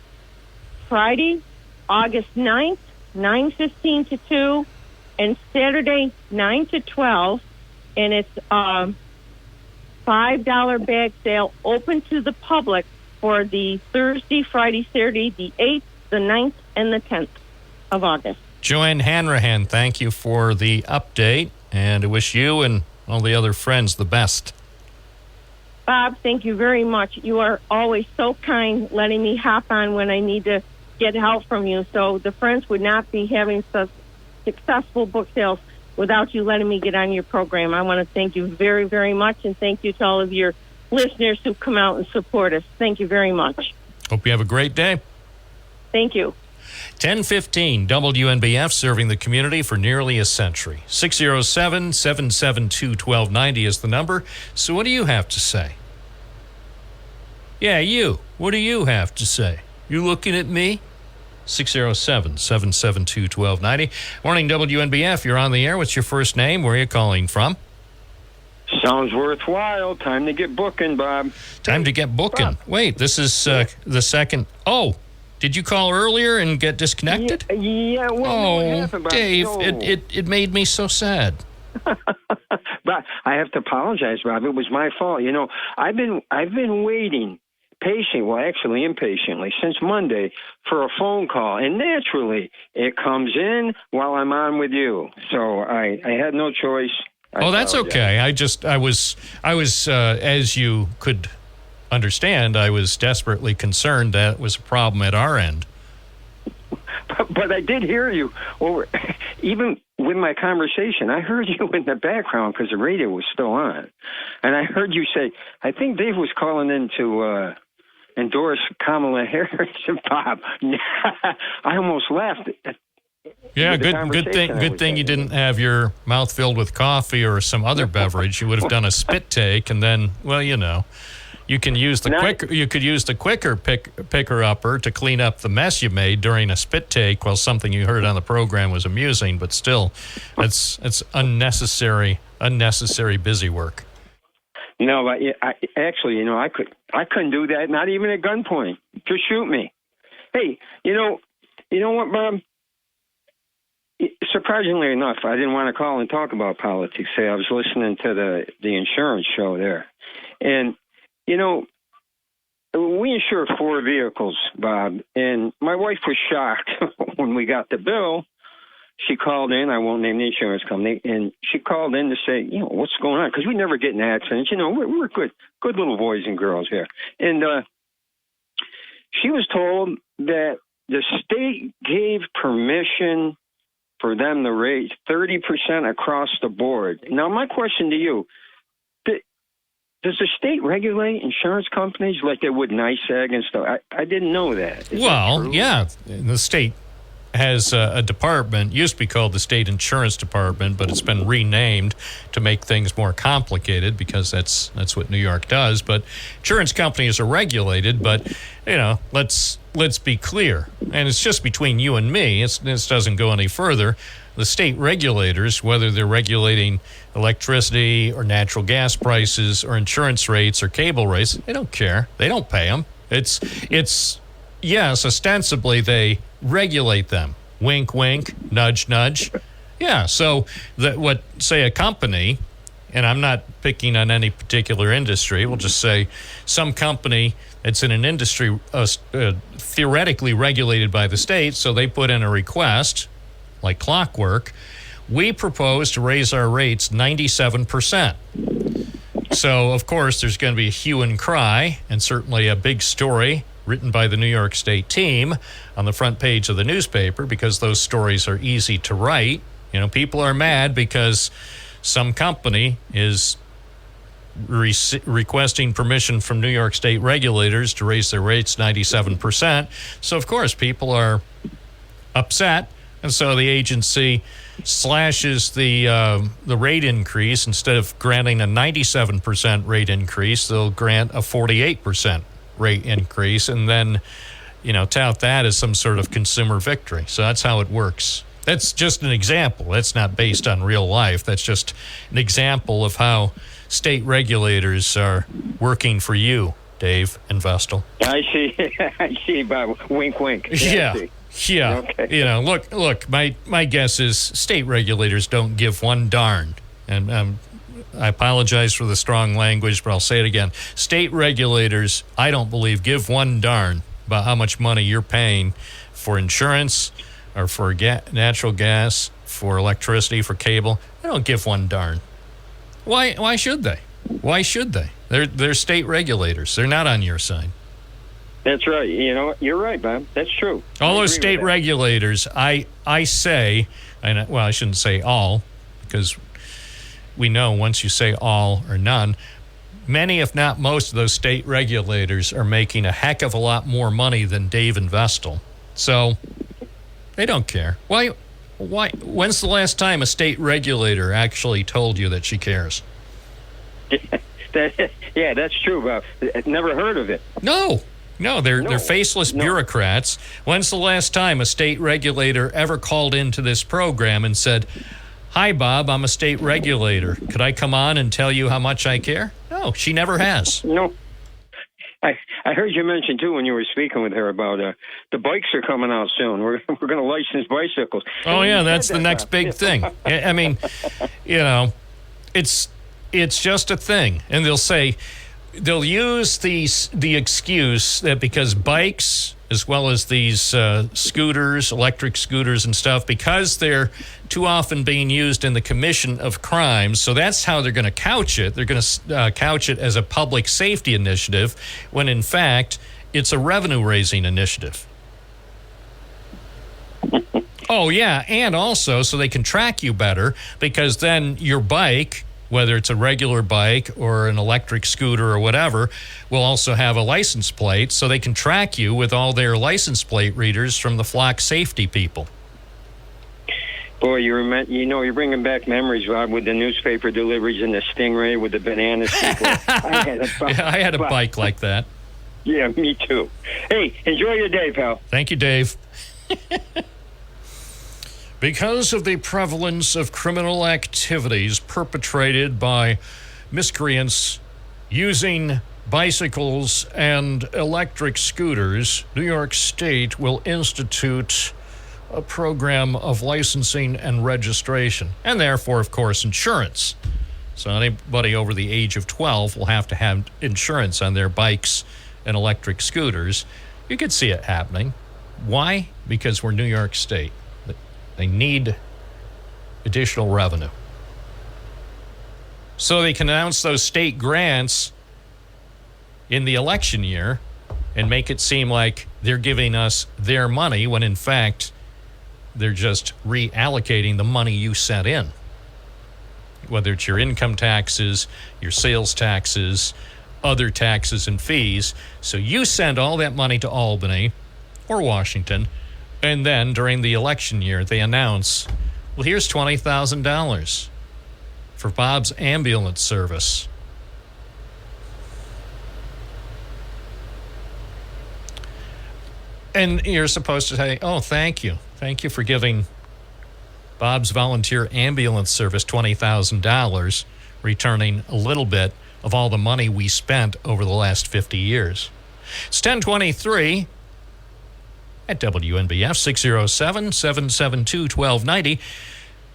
Friday, August 9th, 9:15 to 2. And Saturday, 9 to 12. And it's $5 bag sale open to the public for the Thursday, Friday, Saturday, the 8th, the 9th, and the 10th of August. Joanne Hanrahan, thank you for the update, and I wish you and all the other friends the best. Bob, thank you very much. You are always so kind, letting me hop on when I need to get help from you. So the Friends would not be having such successful book sales without you letting me get on your program. I want to thank you very, very much, and thank you to all of your listeners who come out and support us. Thank you very much. Hope you have a great day. Thank you. 1015 WNBF, serving the community for nearly a century. 607-772-1290 is the number. So what do you have to say? Yeah, you. What do you have to say? You looking at me? 607-772-1290. Morning, WNBF. You're on the air. What's your first name? Where are you calling from? Sounds worthwhile. Time to get booking, Bob. Time to get booking. Bob. Wait, this is the second. Oh, did you call earlier and get disconnected? Yeah. Well, what happened, Bob? Dave, No. it made me so sad. But I have to apologize, Bob. It was my fault. You know, I've been waiting impatiently since Monday for a phone call, and naturally it comes in while I'm on with you. So I had no choice. That's okay. I was as you could understand, I was desperately concerned that it was a problem at our end. But I did hear you over, even with my conversation. I heard you in the background because the radio was still on, and I heard you say, "I think Dave was calling in to endorse Kamala Harris." Bob, I almost laughed. Yeah, good thing you didn't have your mouth filled with coffee or some other beverage. You would have done a spit take, and then, well, you know, you can use the quicker picker upper to clean up the mess you made during a spit take while something you heard on the program was amusing. But still, it's unnecessary busy work. No, but I couldn't do that. Not even at gunpoint. Just shoot me. Hey, you know what, Bob? Surprisingly enough, I didn't want to call and talk about politics. I was listening to the insurance show there, and you know, we insure 4 vehicles, Bob. And my wife was shocked when we got the bill. She called in. I won't name the insurance company, and she called in to say, you know, what's going on? Because we never get in accidents. You know, we're good little boys and girls here. And she was told that the state gave permission for them to raise 30% across the board. Now, my question to you, does the state regulate insurance companies like they would NYSEG and stuff? I didn't know that. Is that true? Yeah, the state has a department, used to be called the State Insurance Department, but it's been renamed to make things more complicated because that's what New York does. But insurance companies are regulated, but, you know, let's be clear. And it's just between you and me. This doesn't go any further. The state regulators, whether they're regulating electricity or natural gas prices or insurance rates or cable rates, they don't care. They don't pay them. It's yes, ostensibly they regulate them. Wink, wink, nudge, nudge. Yeah, so say a company, and I'm not picking on any particular industry, we'll just say some company that's in an industry theoretically regulated by the state, so they put in a request, like clockwork, we propose to raise our rates 97%. So, of course, there's going to be a hue and cry, and certainly a big story written by the New York State team on the front page of the newspaper because those stories are easy to write. You know, people are mad because some company is requesting permission from New York State regulators to raise their rates 97%. So, of course, people are upset. And so the agency slashes the rate increase. Instead of granting a 97% rate increase, they'll grant a 48% rate increase and then, tout that as some sort of consumer victory. So that's how it works. That's just an example. That's not based on real life. That's just an example of how state regulators are working for you, Dave and Vestal. I see, Bob. Wink, wink. Yeah. Yeah. Okay. Look, my guess is state regulators don't give one darn. And I apologize for the strong language, but I'll say it again. State regulators, I don't believe, give one darn about how much money you're paying for insurance or for natural gas, for electricity, for cable. They don't give one darn. Why should they? Why should they? They're state regulators. They're not on your side. That's right. You're right, Bob. That's true. All those state regulators, I say, I shouldn't say all, because we know once you say all or none, many, if not most, of those state regulators are making a heck of a lot more money than Dave and Vestal. So they don't care. Why? When's the last time a state regulator actually told you that she cares? Yeah, that's true, Bob. Never heard of it. No, they're faceless bureaucrats. When's the last time a state regulator ever called into this program and said, "Hi, Bob, I'm a state regulator. Could I come on and tell you how much I care?" No, she never has. No. I heard you mention, too, when you were speaking with her about the bikes are coming out soon. We're going to license bicycles. Oh, yeah, that's the next big thing. I mean, it's just a thing. And they'll use the excuse that because bikes, as well as these scooters, electric scooters and stuff, because they're too often being used in the commission of crimes, so that's how they're going to couch it. They're going to couch it as a public safety initiative, when in fact it's a revenue-raising initiative. Oh, yeah, and also so they can track you better, because then your bike, whether it's a regular bike or an electric scooter or whatever, will also have a license plate, so they can track you with all their license plate readers from the flock safety people. Boy, you're bringing back memories, Rob, with the newspaper deliveries and the Stingray with the bananas. I had a bike like that. Yeah, me too. Hey, enjoy your day, pal. Thank you, Dave. Because of the prevalence of criminal activities perpetrated by miscreants using bicycles and electric scooters, New York State will institute a program of licensing and registration, and therefore, of course, insurance. So anybody over the age of 12 will have to have insurance on their bikes and electric scooters. You could see it happening. Why? Because we're New York State. They need additional revenue. So they can announce those state grants in the election year and make it seem like they're giving us their money when in fact they're just reallocating the money you sent in. Whether it's your income taxes, your sales taxes, other taxes and fees. So you send all that money to Albany or Washington, and then during the election year, they announce, well, here's $20,000 for Bob's ambulance service. And you're supposed to say, oh, thank you. Thank you for giving Bob's volunteer ambulance service $20,000, returning a little bit of all the money we spent over the last 50 years. It's 1023 at WNBF, 607-772-1290.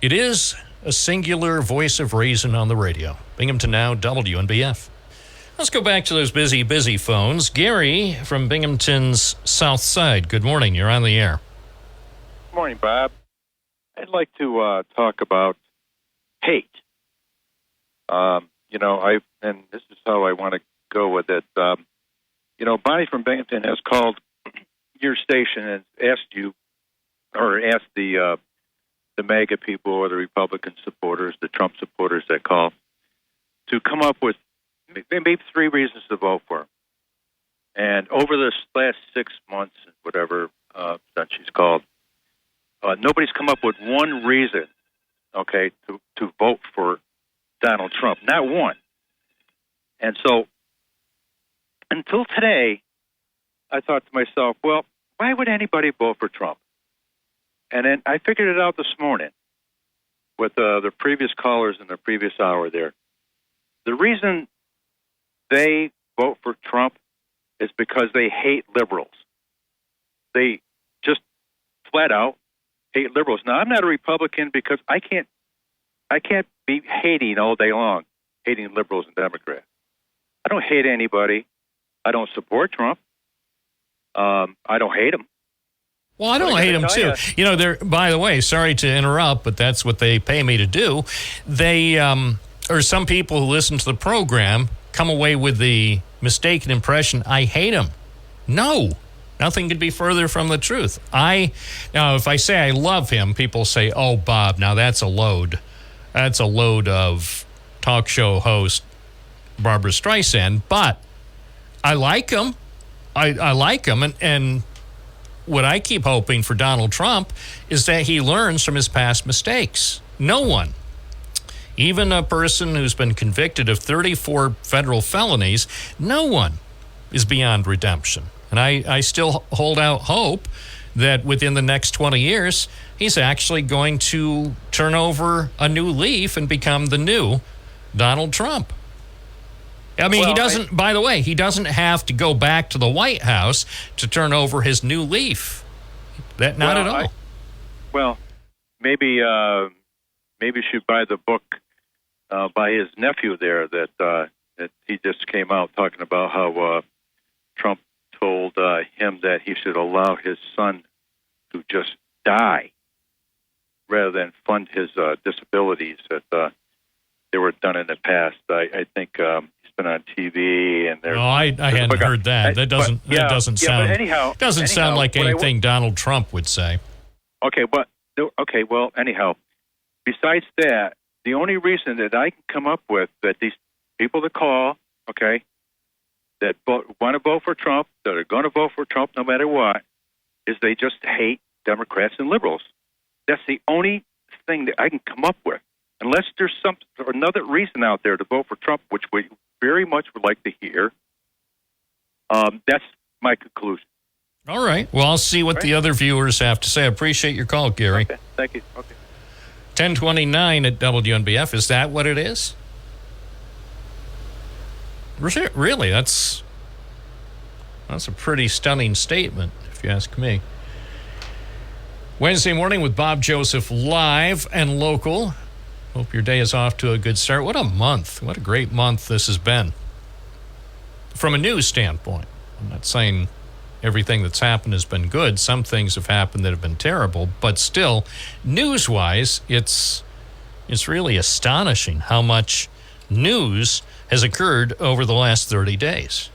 It is a singular voice of reason on the radio. Binghamton Now, WNBF. Let's go back to those busy phones. Gary from Binghamton's South Side. Good morning. You're on the air. Good morning, Bob. I'd like to talk about hate. And this is how I want to go with it. Bonnie from Binghamton has called your station and asked the MAGA people or the Republican supporters, the Trump supporters that call, to come up with maybe 3 reasons to vote for him. And over this last 6 months, whatever, since she's called, nobody's come up with one reason, okay, to vote for Donald Trump. Not one. And so, until today, I thought to myself, well, why would anybody vote for Trump? And then I figured it out this morning with the previous callers in the previous hour there. The reason they vote for Trump is because they hate liberals. They just flat out hate liberals. Now, I'm not a Republican because I can't be hating all day long, hating liberals and Democrats. I don't hate anybody. I don't support Trump. I don't hate him. Well, I don't hate him, too. They're, by the way, sorry to interrupt, but that's what they pay me to do. They, or some people who listen to the program come away with the mistaken impression, I hate him. No, nothing could be further from the truth. Now, if I say I love him, people say, oh, Bob, now that's a load. That's a load of talk show host Barbara Streisand, but I like him. I like him, and what I keep hoping for Donald Trump is that he learns from his past mistakes. No one, even a person who's been convicted of 34 federal felonies, no one is beyond redemption. And I still hold out hope that within the next 20 years, he's actually going to turn over a new leaf and become the new Donald Trump. I mean, he doesn't, by the way, he doesn't have to go back to the White House to turn over his new leaf. Not at all. Maybe you should buy the book by his nephew there that he just came out talking about how Trump told him that he should allow his son to just die rather than fund his disabilities that they were done in the past. I think he's been on TV and there. No, I hadn't heard that. That doesn't sound. Anyhow, doesn't sound like anything Donald Trump would say. Well, anyhow, besides that, the only reason that I can come up with that these people that call, that want to vote for Trump, that are going to vote for Trump no matter what, is they just hate Democrats and liberals. That's the only thing that I can come up with. Unless there's another reason out there to vote for Trump, which we very much would like to hear, that's my conclusion. All right. Well, I'll see what the other viewers have to say. I appreciate your call, Gary. Okay. Thank you. Okay. 1029 at WNBF. Is that what it is? Really? That's a pretty stunning statement, if you ask me. Wednesday morning with Bob Joseph live and local. Hope your day is off to a good start. What a month. What a great month this has been. From a news standpoint, I'm not saying everything that's happened has been good. Some things have happened that have been terrible. But still, news-wise, it's really astonishing how much news has occurred over the last 30 days.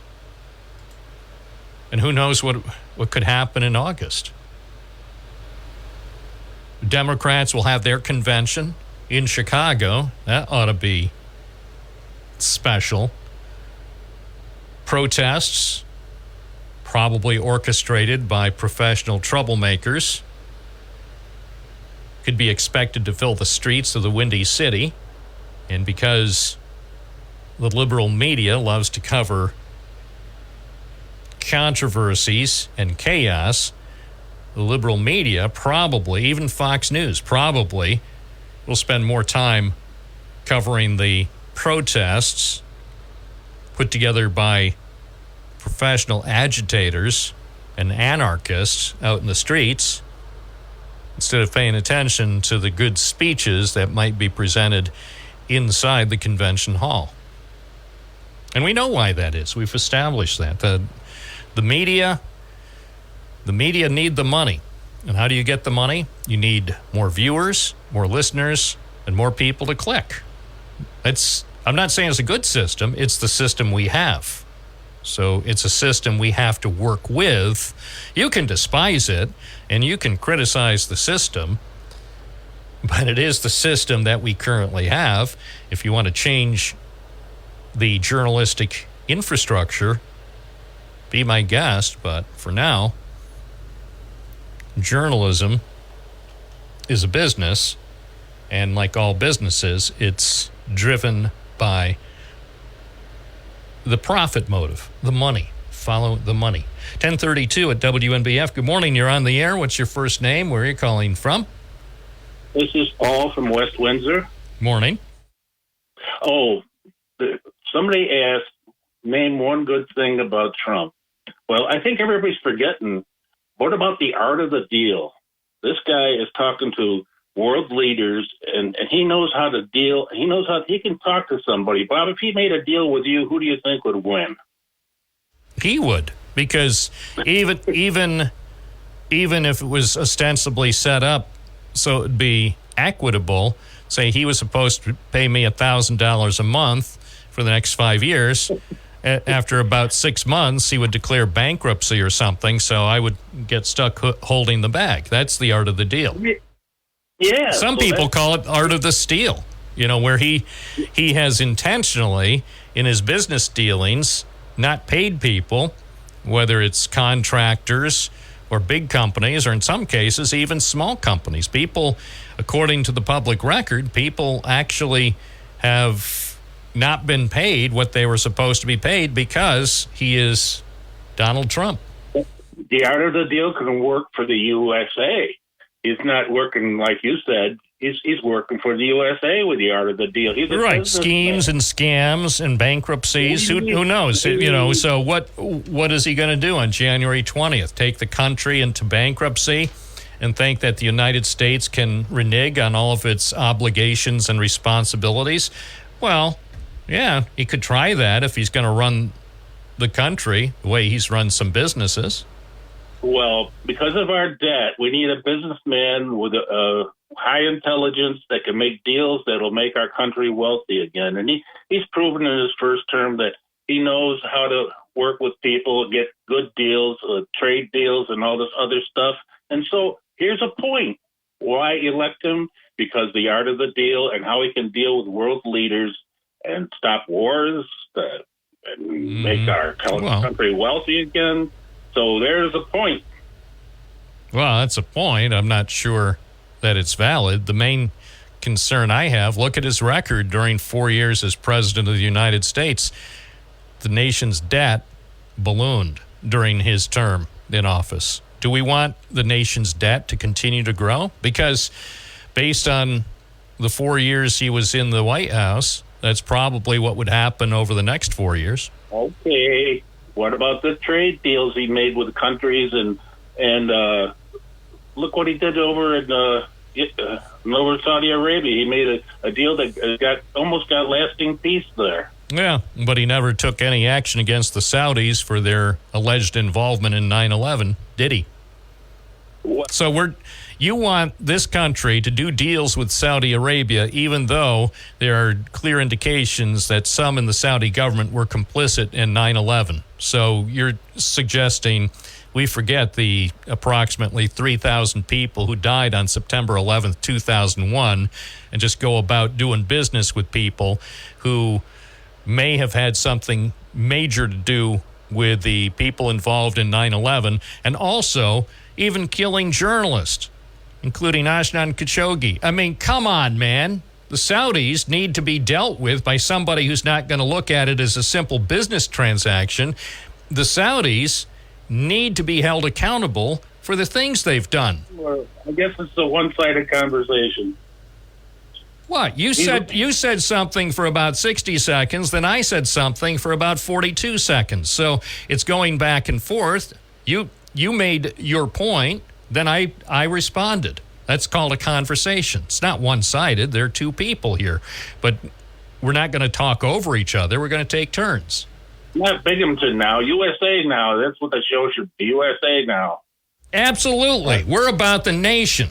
And who knows what could happen in August. Democrats will have their convention in Chicago. That ought to be special. Protests, probably orchestrated by professional troublemakers, could be expected to fill the streets of the Windy City. And because the liberal media loves to cover controversies and chaos, the liberal media probably, even Fox News, probably will spend more time covering the protests put together by professional agitators and anarchists out in the streets instead of paying attention to the good speeches that might be presented inside the convention hall. And we know why that is. We've established that. The media need the money. And how do you get the money? You need more viewers, more listeners, and more people to click. I'm not saying it's a good system. It's the system we have. So it's a system we have to work with. You can despise it and you can criticize the system, but it is the system that we currently have. If you want to change the journalistic infrastructure, be my guest. But for now, journalism is a business, and like all businesses, it's driven by the profit motive, the money. Follow the money. 1032 at WNBF. Good morning. You're on the air. What's your first name? Where are you calling from? This is Paul from West Windsor. Morning. Oh, somebody asked, name one good thing about Trump. Well, I think everybody's forgetting, what about the art of the deal? This guy is talking to world leaders, and he knows how to deal. He knows how he can talk to somebody. Bob, if he made a deal with you, who do you think would win? He would, because even if it was ostensibly set up so it'd be equitable, say he was supposed to pay me $1,000 a month for the next 5 years. After about 6 months, he would declare bankruptcy or something, so I would get stuck holding the bag. That's the art of the deal. Yeah. Some people call it art of the steal, where he has intentionally, in his business dealings, not paid people, whether it's contractors or big companies, or in some cases, even small companies. People, according to the public record, people actually have not been paid what they were supposed to be paid because he is Donald Trump. The art of the deal can work for the USA. He's not working, like you said, he's working for the USA with the art of the deal. He's right, schemes and scams and bankruptcies. Who knows? So what is he going to do on January 20th? Take the country into bankruptcy and think that the United States can renege on all of its obligations and responsibilities? Well, yeah, he could try that if he's going to run the country the way he's run some businesses. Well, because of our debt, we need a businessman with a high intelligence that can make deals that will make our country wealthy again. And he's proven in his first term that he knows how to work with people, get good deals, trade deals, and all this other stuff. And so here's a point. Why elect him? Because the art of the deal and how he can deal with world leaders and stop wars and make our country wealthy again. So there's a point. Well, that's a point. I'm not sure that it's valid. The main concern I have, look at his record during 4 years as president of the United States. The nation's debt ballooned during his term in office. Do we want the nation's debt to continue to grow? Because based on the 4 years he was in the White House, that's probably what would happen over the next 4 years. Okay. What about the trade deals he made with countries and look what he did over in over Saudi Arabia. He made a deal that almost got lasting peace there. Yeah, but he never took any action against the Saudis for their alleged involvement in 9/11, did he? What? So you want this country to do deals with Saudi Arabia, even though there are clear indications that some in the Saudi government were complicit in 9/11. So you're suggesting we forget the approximately 3,000 people who died on September 11th, 2001, and just go about doing business with people who may have had something major to do with the people involved in 9/11, and also even killing journalists, including Ashnan Khashoggi. I mean, come on, man. The Saudis need to be dealt with by somebody who's not going to look at it as a simple business transaction. The Saudis need to be held accountable for the things they've done. Well, I guess it's a one-sided conversation. What? You said something for about 60 seconds, then I said something for about 42 seconds. So it's going back and forth. You made your point, then I responded. That's called a conversation. It's not one-sided. There are two people here. But we're not going to talk over each other. We're going to take turns. Not Binghamton now. USA now. That's what the show should be. USA now. Absolutely. We're about the nation.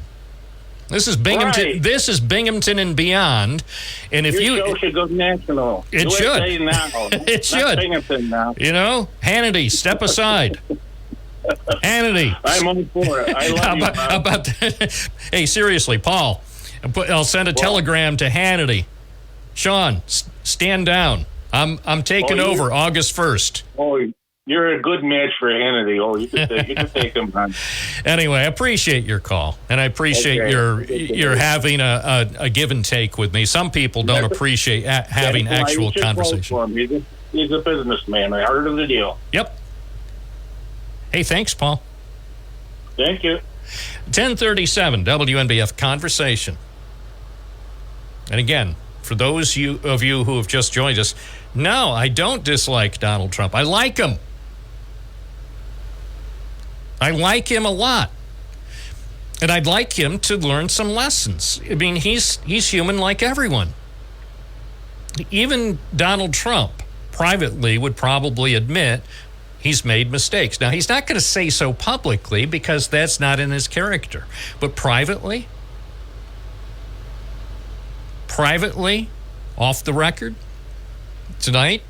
This is Binghamton. Right. This is Binghamton and beyond. And if Your show should go national. It USA should. Now. It should. Not Binghamton now. You know, Hannity, step aside. Hannity. I'm on for it. I love you, Bob. about hey, seriously, Paul. I'll send a telegram to Hannity. Sean, stand down. I'm taking over August 1st. Oh, you're a good match for Hannity. Oh, you could take him on. Anyway, I appreciate your call, and I appreciate your having a give and take with me. Some people don't appreciate having actual conversation. He's a businessman. I heard of the deal. Yep. Hey, thanks, Paul. Thank you. 1037 WNBF Conversation. And again, for those of you who have just joined us, no, I don't dislike Donald Trump. I like him. I like him a lot. And I'd like him to learn some lessons. I mean, he's human like everyone. Even Donald Trump privately would probably admit he's made mistakes. Now, he's not going to say so publicly because that's not in his character. But privately, off the record, tonight,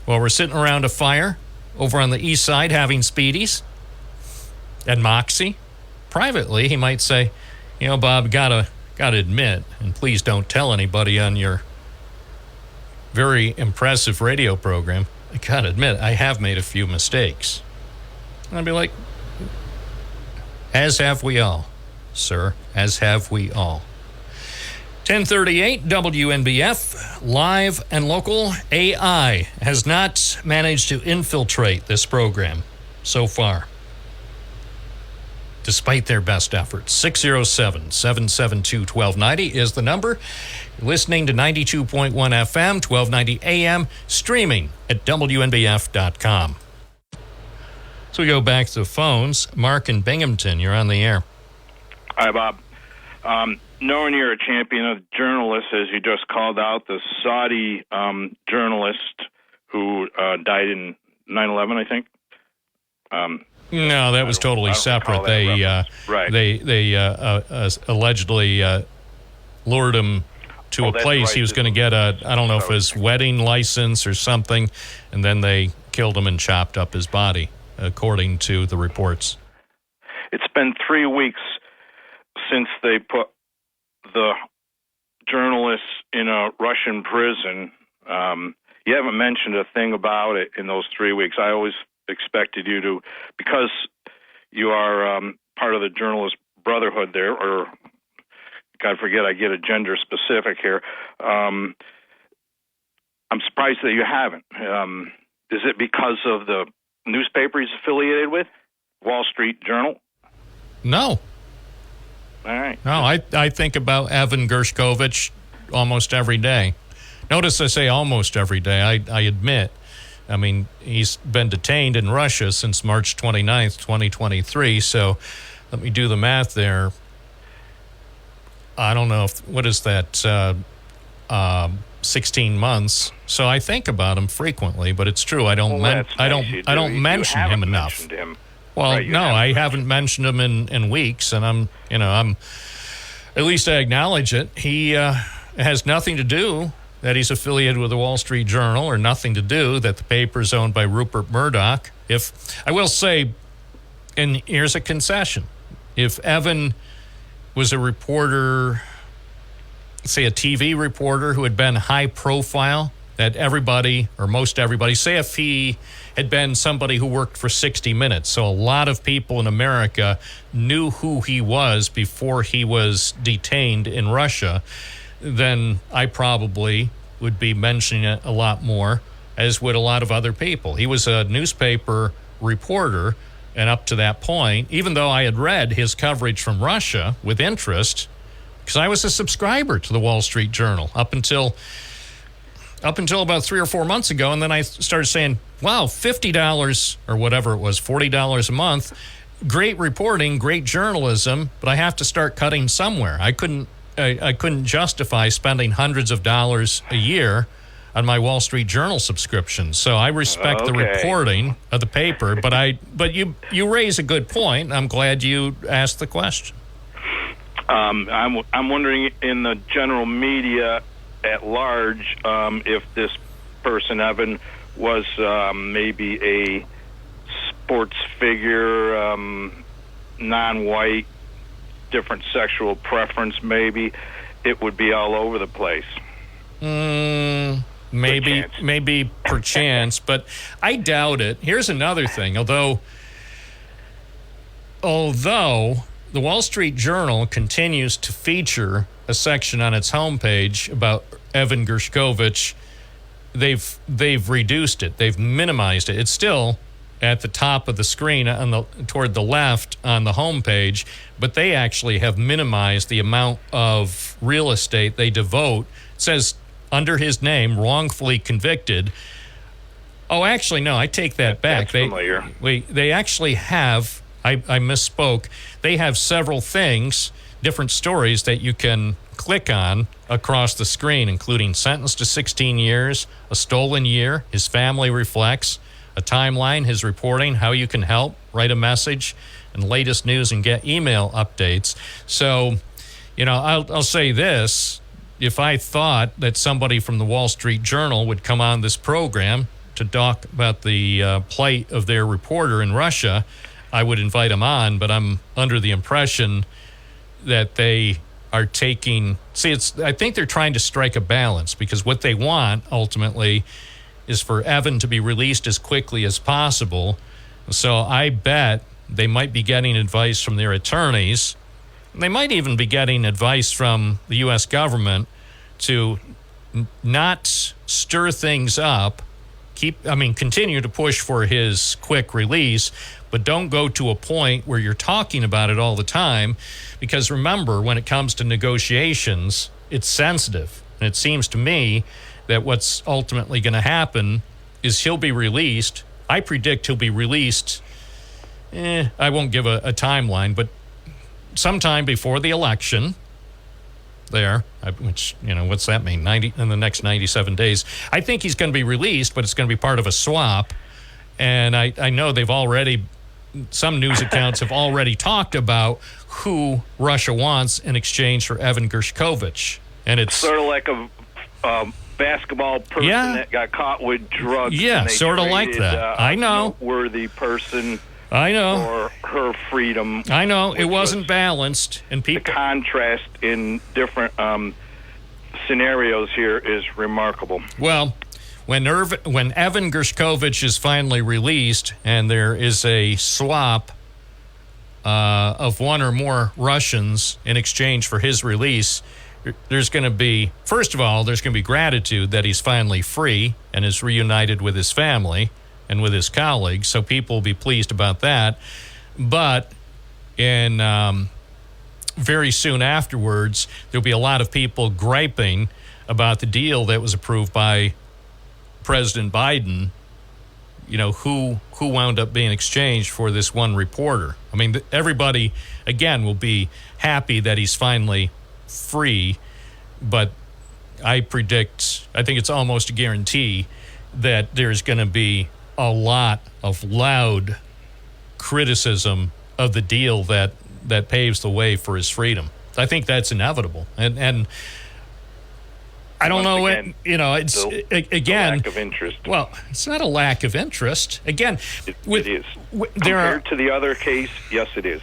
while we're sitting around a fire over on the east side having Speedies and Moxie, privately, he might say, you know, Bob, gotta admit, and please don't tell anybody on your very impressive radio program, I gotta admit, I have made a few mistakes. And I'd be like, as have we all, sir, as have we all. 1038 WNBF, live and local. AI has not managed to infiltrate this program so far, despite their best efforts. 607-772-1290 is the number. You're listening to 92.1 FM, 1290 AM, streaming at WNBF.com. So we go back to the phones. Mark in Binghamton, you're on the air. Hi, Bob. Knowing you're a champion of journalists, as you just called out, the Saudi journalist who died in 9/11, I think. No, that was totally separate. They allegedly lured him to a place. Right. He was going to get I don't know if his wedding license or something, and then they killed him and chopped up his body, according to the reports. It's been 3 weeks since they put the journalists in a Russian prison. You haven't mentioned a thing about it in those 3 weeks. I always expected you to, because you are part of the journalist brotherhood there, or God forget, I get a gender specific here. I'm surprised that you haven't. Is it because of the newspaper he's affiliated with, Wall Street Journal? No. All right. No, I think about Evan Gershkovich almost every day. Notice I say almost every day. I admit. I mean, he's been detained in Russia since March 29th, 2023. So let me do the math there. I don't know what is that, 16 months. So I think about him frequently, but it's true. I don't mention him enough. Well, right, no, I haven't mentioned him in weeks, and I'm at least I acknowledge it. He has nothing to do that he's affiliated with the Wall Street Journal, or nothing to do that the paper is owned by Rupert Murdoch. If I will say, and here's a concession, if Evan was a reporter, say a TV reporter who had been high profile, that everybody, or most everybody, say if he had been somebody who worked for 60 Minutes, so a lot of people in America knew who he was before he was detained in Russia, then I probably would be mentioning it a lot more, as would a lot of other people. He was a newspaper reporter, and up to that point, even though I had read his coverage from Russia with interest, because I was a subscriber to the Wall Street Journal up until about 3 or 4 months ago, and then I started saying, wow, $50 or whatever it was, $40 a month, great reporting, great journalism, but I have to start cutting somewhere. I couldn't justify spending hundreds of dollars a year on my Wall Street Journal subscription. So I respect the reporting of the paper, but you raise a good point. I'm glad you asked the question. I'm wondering in the general media at large if this person, Evan, was maybe a sports figure, non-white, different sexual preference, maybe. It would be all over the place. Maybe perchance, but I doubt it. Here's another thing. Although the Wall Street Journal continues to feature a section on its homepage about Evan Gershkovich, they've reduced it. They've minimized it. It's still at the top of the screen toward the left on the homepage, but they actually have minimized the amount of real estate they devote. It says under his name, wrongfully convicted. Oh, actually, no, I take that back. That's familiar. They actually have, I misspoke, they have several things, different stories that you can click on across the screen, including sentenced to 16 years, a stolen year, his family reflects, a timeline, his reporting, how you can help, write a message, and latest news and get email updates. So, I'll say this. If I thought that somebody from the Wall Street Journal would come on this program to talk about the plight of their reporter in Russia, I would invite him on, but I'm under the impression that they are taking... I think they're trying to strike a balance, because what they want, ultimately, is for Evan to be released as quickly as possible. So I bet they might be getting advice from their attorneys. They might even be getting advice from the U.S. government to not stir things up, continue to push for his quick release, but don't go to a point where you're talking about it all the time. Because remember, when it comes to negotiations, it's sensitive. And it seems to me that what's ultimately going to happen is he'll be released. I predict he'll be released, I won't give a timeline, but sometime before the election there, which, what's that mean? In the next 97 days. I think he's going to be released, but it's going to be part of a swap. And I know some news accounts have already talked about who Russia wants in exchange for Evan Gershkovich. And it's sort of like a basketball person that got caught with drugs. Yeah, sort of like that. I know. Worthy person. I know. For her freedom. I know. It wasn't balanced. And the contrast in different scenarios here is remarkable. Well, when Evan Gershkovich is finally released and there is a swap of one or more Russians in exchange for his release, there's going to be, first of all, there's going to be gratitude that he's finally free and is reunited with his family and with his colleagues, so people will be pleased about that. But very soon afterwards, there'll be a lot of people griping about the deal that was approved by President Biden, who wound up being exchanged for this one reporter. Everybody, again, will be happy that he's finally free, but I think it's almost a guarantee that there's going to be a lot of loud criticism of the deal that paves the way for his freedom. I think that's inevitable. And I don't know. It's again, lack of interest. Well, it's not a lack of interest. Again, it is. Compared to the other case, yes, it is.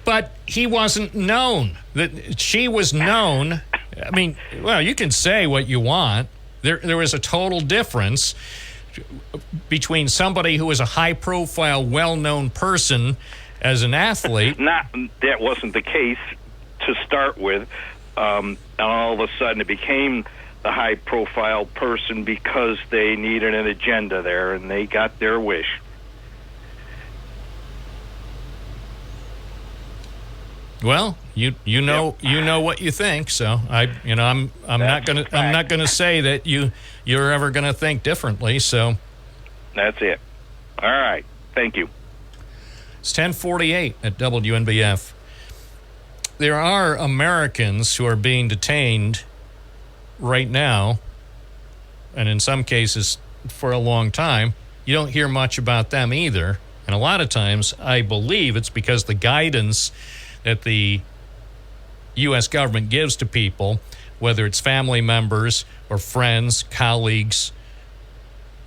But he wasn't known. That she was known. You can say what you want. There was a total difference between somebody who was a high-profile, well-known person as an athlete. That wasn't the case to start with. And all of a sudden it became the high-profile person because they needed an agenda there, and they got their wish. Well, you know what you think, so I'm not gonna say that you're ever gonna think differently. So that's it. All right, thank you. It's 10:48 at WNBF. There are Americans who are being detained right now, and in some cases for a long time. You don't hear much about them either, and a lot of times I believe it's because the guidance that the U.S. government gives to people, whether it's family members or friends, colleagues,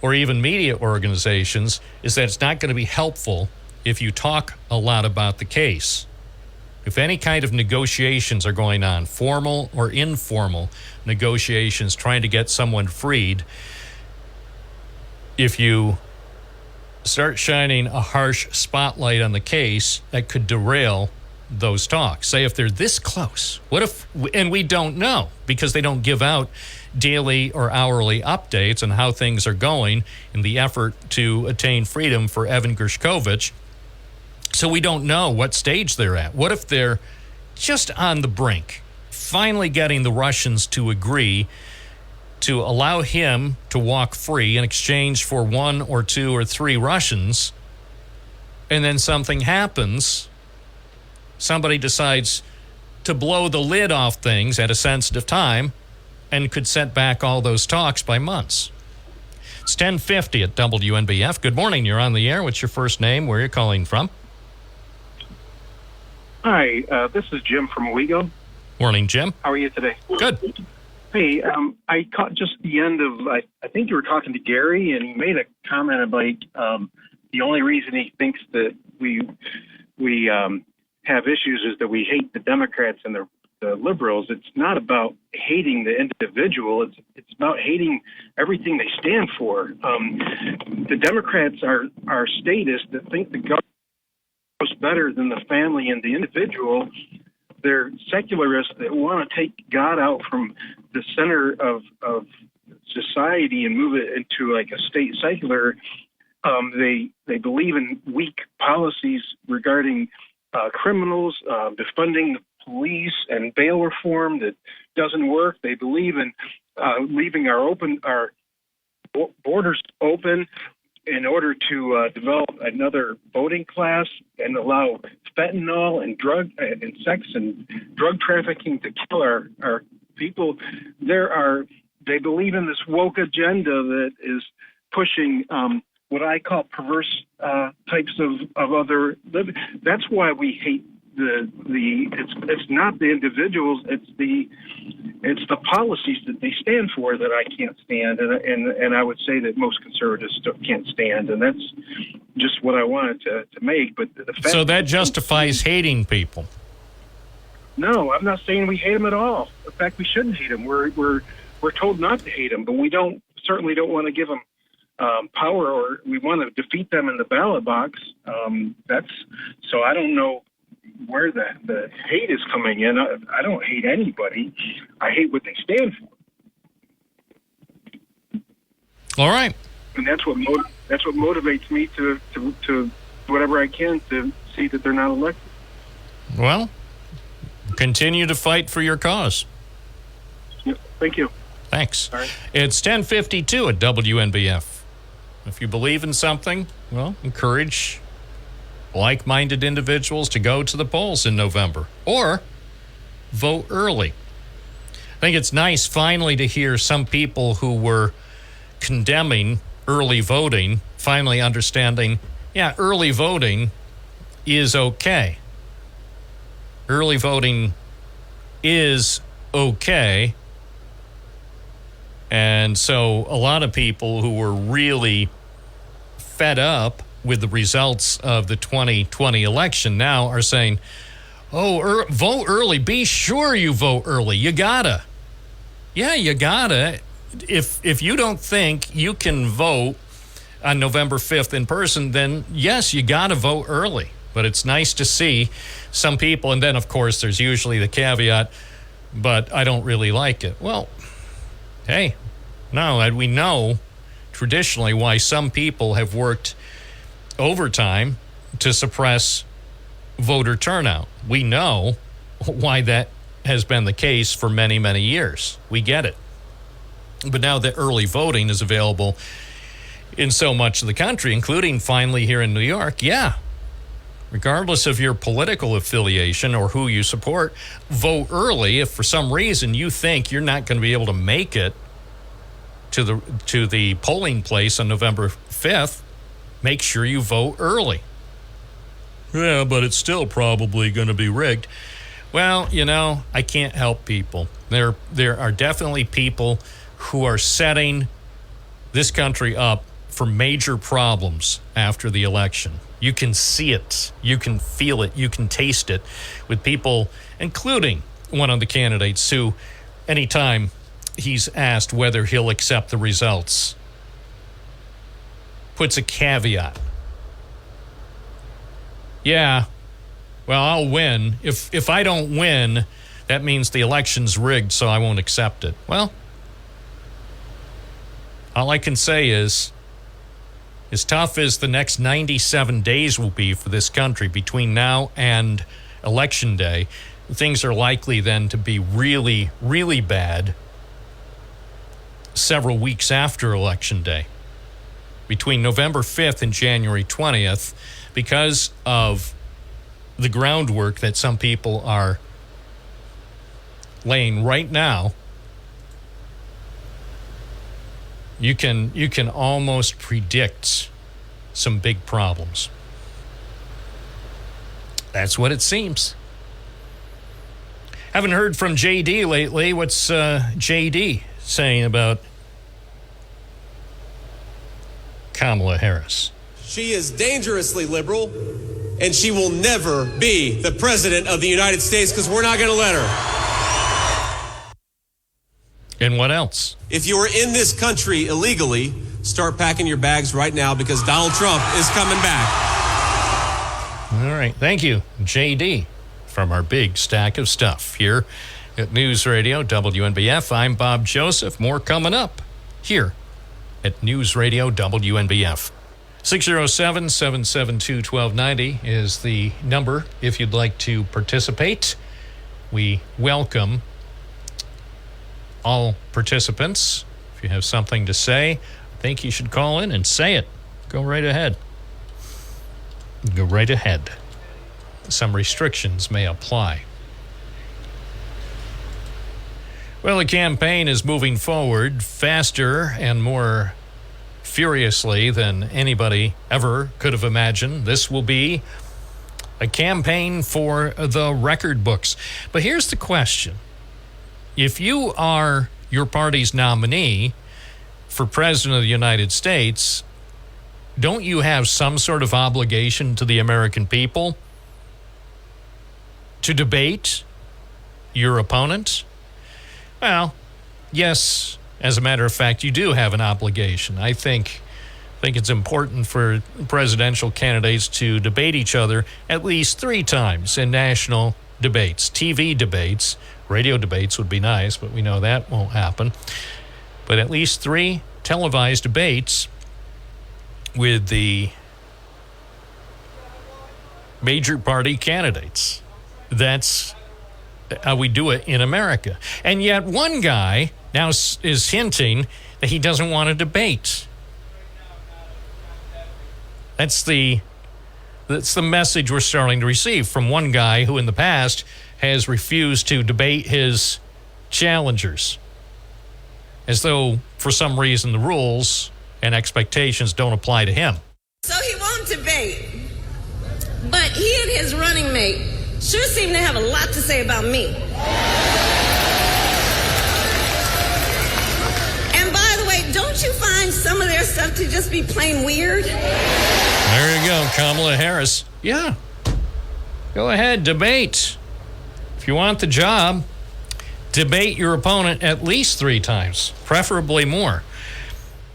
or even media organizations, is that it's not going to be helpful if you talk a lot about the case. If any kind of negotiations are going on, formal or informal negotiations trying to get someone freed, if you start shining a harsh spotlight on the case, that could derail those talks. Say if they're this close, what if, and we don't know because they don't give out daily or hourly updates on how things are going in the effort to attain freedom for Evan Gershkovich. So we don't know what stage they're at. What if they're just on the brink, finally getting the Russians to agree to allow him to walk free in exchange for 1 or 2 or 3 Russians, and then something happens. Somebody decides to blow the lid off things at a sensitive time and could set back all those talks by months. It's 10:50 at WNBF. Good morning. You're on the air. What's your first name? Where are you calling from? Hi, this is Jim from Owego. Morning, Jim. How are you today? Good. Hey, I caught just the end of, I think you were talking to Gary, and he made a comment about the only reason he thinks that we have issues is that we hate the Democrats and the liberals. It's not about hating the individual. It's about hating everything they stand for. The Democrats are statists that think the government is better than the family and the individual. They're secularists that want to take God out from the center of society and move it into like a state secular. They believe in weak policies regarding criminals, defunding the police and bail reform that doesn't work. They believe in leaving our borders open in order to develop another voting class and allow fentanyl and drug and sex and drug trafficking to kill our people. They believe in this woke agenda that is pushing what I call perverse types of other living. That's why we hate it's not the individuals, it's the policies that they stand for that I can't stand, and I would say that most conservatives can't stand, and that's just what I wanted to make. But the fact so that justifies hating people. No, I'm not saying we hate them at all. In fact, we shouldn't hate them. We're told not to hate them, but we certainly don't want to give them power, or we want to defeat them in the ballot box. So I don't know where the hate is coming in. I don't hate anybody. I hate what they stand for. All right. And that's what motivates me to whatever I can to see that they're not elected. Well, continue to fight for your cause. Yep. Thank you. Thanks. All right. It's 10:52 at WNBF. If you believe in something, well, encourage like-minded individuals to go to the polls in November or vote early. I think it's nice finally to hear some people who were condemning early voting finally understanding, yeah, early voting is okay. Early voting is okay. And so a lot of people who were really fed up with the results of the 2020 election now are saying, vote early. Be sure you vote early. You gotta. Yeah, you gotta. If you don't think you can vote on November 5th in person, then yes, you gotta vote early. But it's nice to see some people, and then of course there's usually the caveat, but I don't really like it. Well, hey, no, we know traditionally why some people have worked overtime to suppress voter turnout. We know why that has been the case for many, many years. We get it. But now that early voting is available in so much of the country, including finally here in New York, yeah, regardless of your political affiliation or who you support, vote early. If for some reason you think you're not going to be able to make it to the polling place on November 5th, make sure you vote early. Yeah, but it's still probably going to be rigged. Well, I can't help people. There are definitely people who are setting this country up for major problems after the election. You can see it. You can feel it. You can taste it with people, including one of the candidates who, anytime he's asked whether he'll accept the results, puts a caveat. Yeah, well, I'll win. If I don't win, that means the election's rigged, so I won't accept it. Well, all I can say is, as tough as the next 97 days will be for this country between now and Election Day, things are likely then to be really, really bad several weeks after Election Day. Between November 5th and January 20th, because of the groundwork that some people are laying right now, you can almost predict some big problems. That's what it seems. Haven't heard from JD lately. What's JD saying about Kamala Harris? She is dangerously liberal, and she will never be the president of the United States because we're not going to let her. And what else? If you are in this country illegally, start packing your bags right now because Donald Trump is coming back. All right. Thank you, JD, from our big stack of stuff here at News Radio WNBF. I'm Bob Joseph. More coming up here at News Radio WNBF. 607-772-1290 is the number if you'd like to participate. We welcome all participants. If you have something to say, I think you should call in and say it. Go right ahead. Go right ahead. Some restrictions may apply. Well, the campaign is moving forward faster and more furiously than anybody ever could have imagined. This will be a campaign for the record books. But here's the question. If you are your party's nominee for President of the United States, don't you have some sort of obligation to the American people to debate your opponent? Well, yes, as a matter of fact, you do have an obligation. I think it's important for presidential candidates to debate each other at least 3 times in national debates. TV debates, radio debates would be nice, but we know that won't happen. But at least 3 televised debates with the major party candidates. That's how we do it in America. And yet one guy now is hinting that he doesn't want to debate. That's the message we're starting to receive from one guy who in the past has refused to debate his challengers, as though for some reason the rules and expectations don't apply to him. So he won't debate, but he and his running mate sure seem to have a lot to say about me. And by the way, don't you find some of their stuff to just be plain weird? There you go, Kamala Harris. Yeah. Go ahead, debate. If you want the job, debate your opponent at least 3 times, preferably more.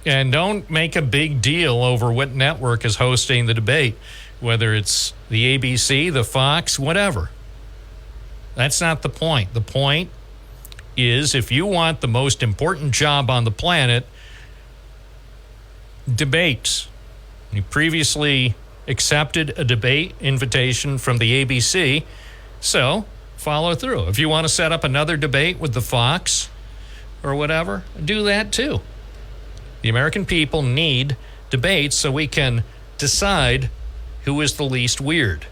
And don't make a big deal over what network is hosting the debate, whether it's the ABC, the Fox, whatever. That's not the point. The point is, if you want the most important job on the planet, debate. You previously accepted a debate invitation from the ABC, so follow through. If you want to set up another debate with the Fox or whatever, do that too. The American people need debates so we can decide who is the least weird.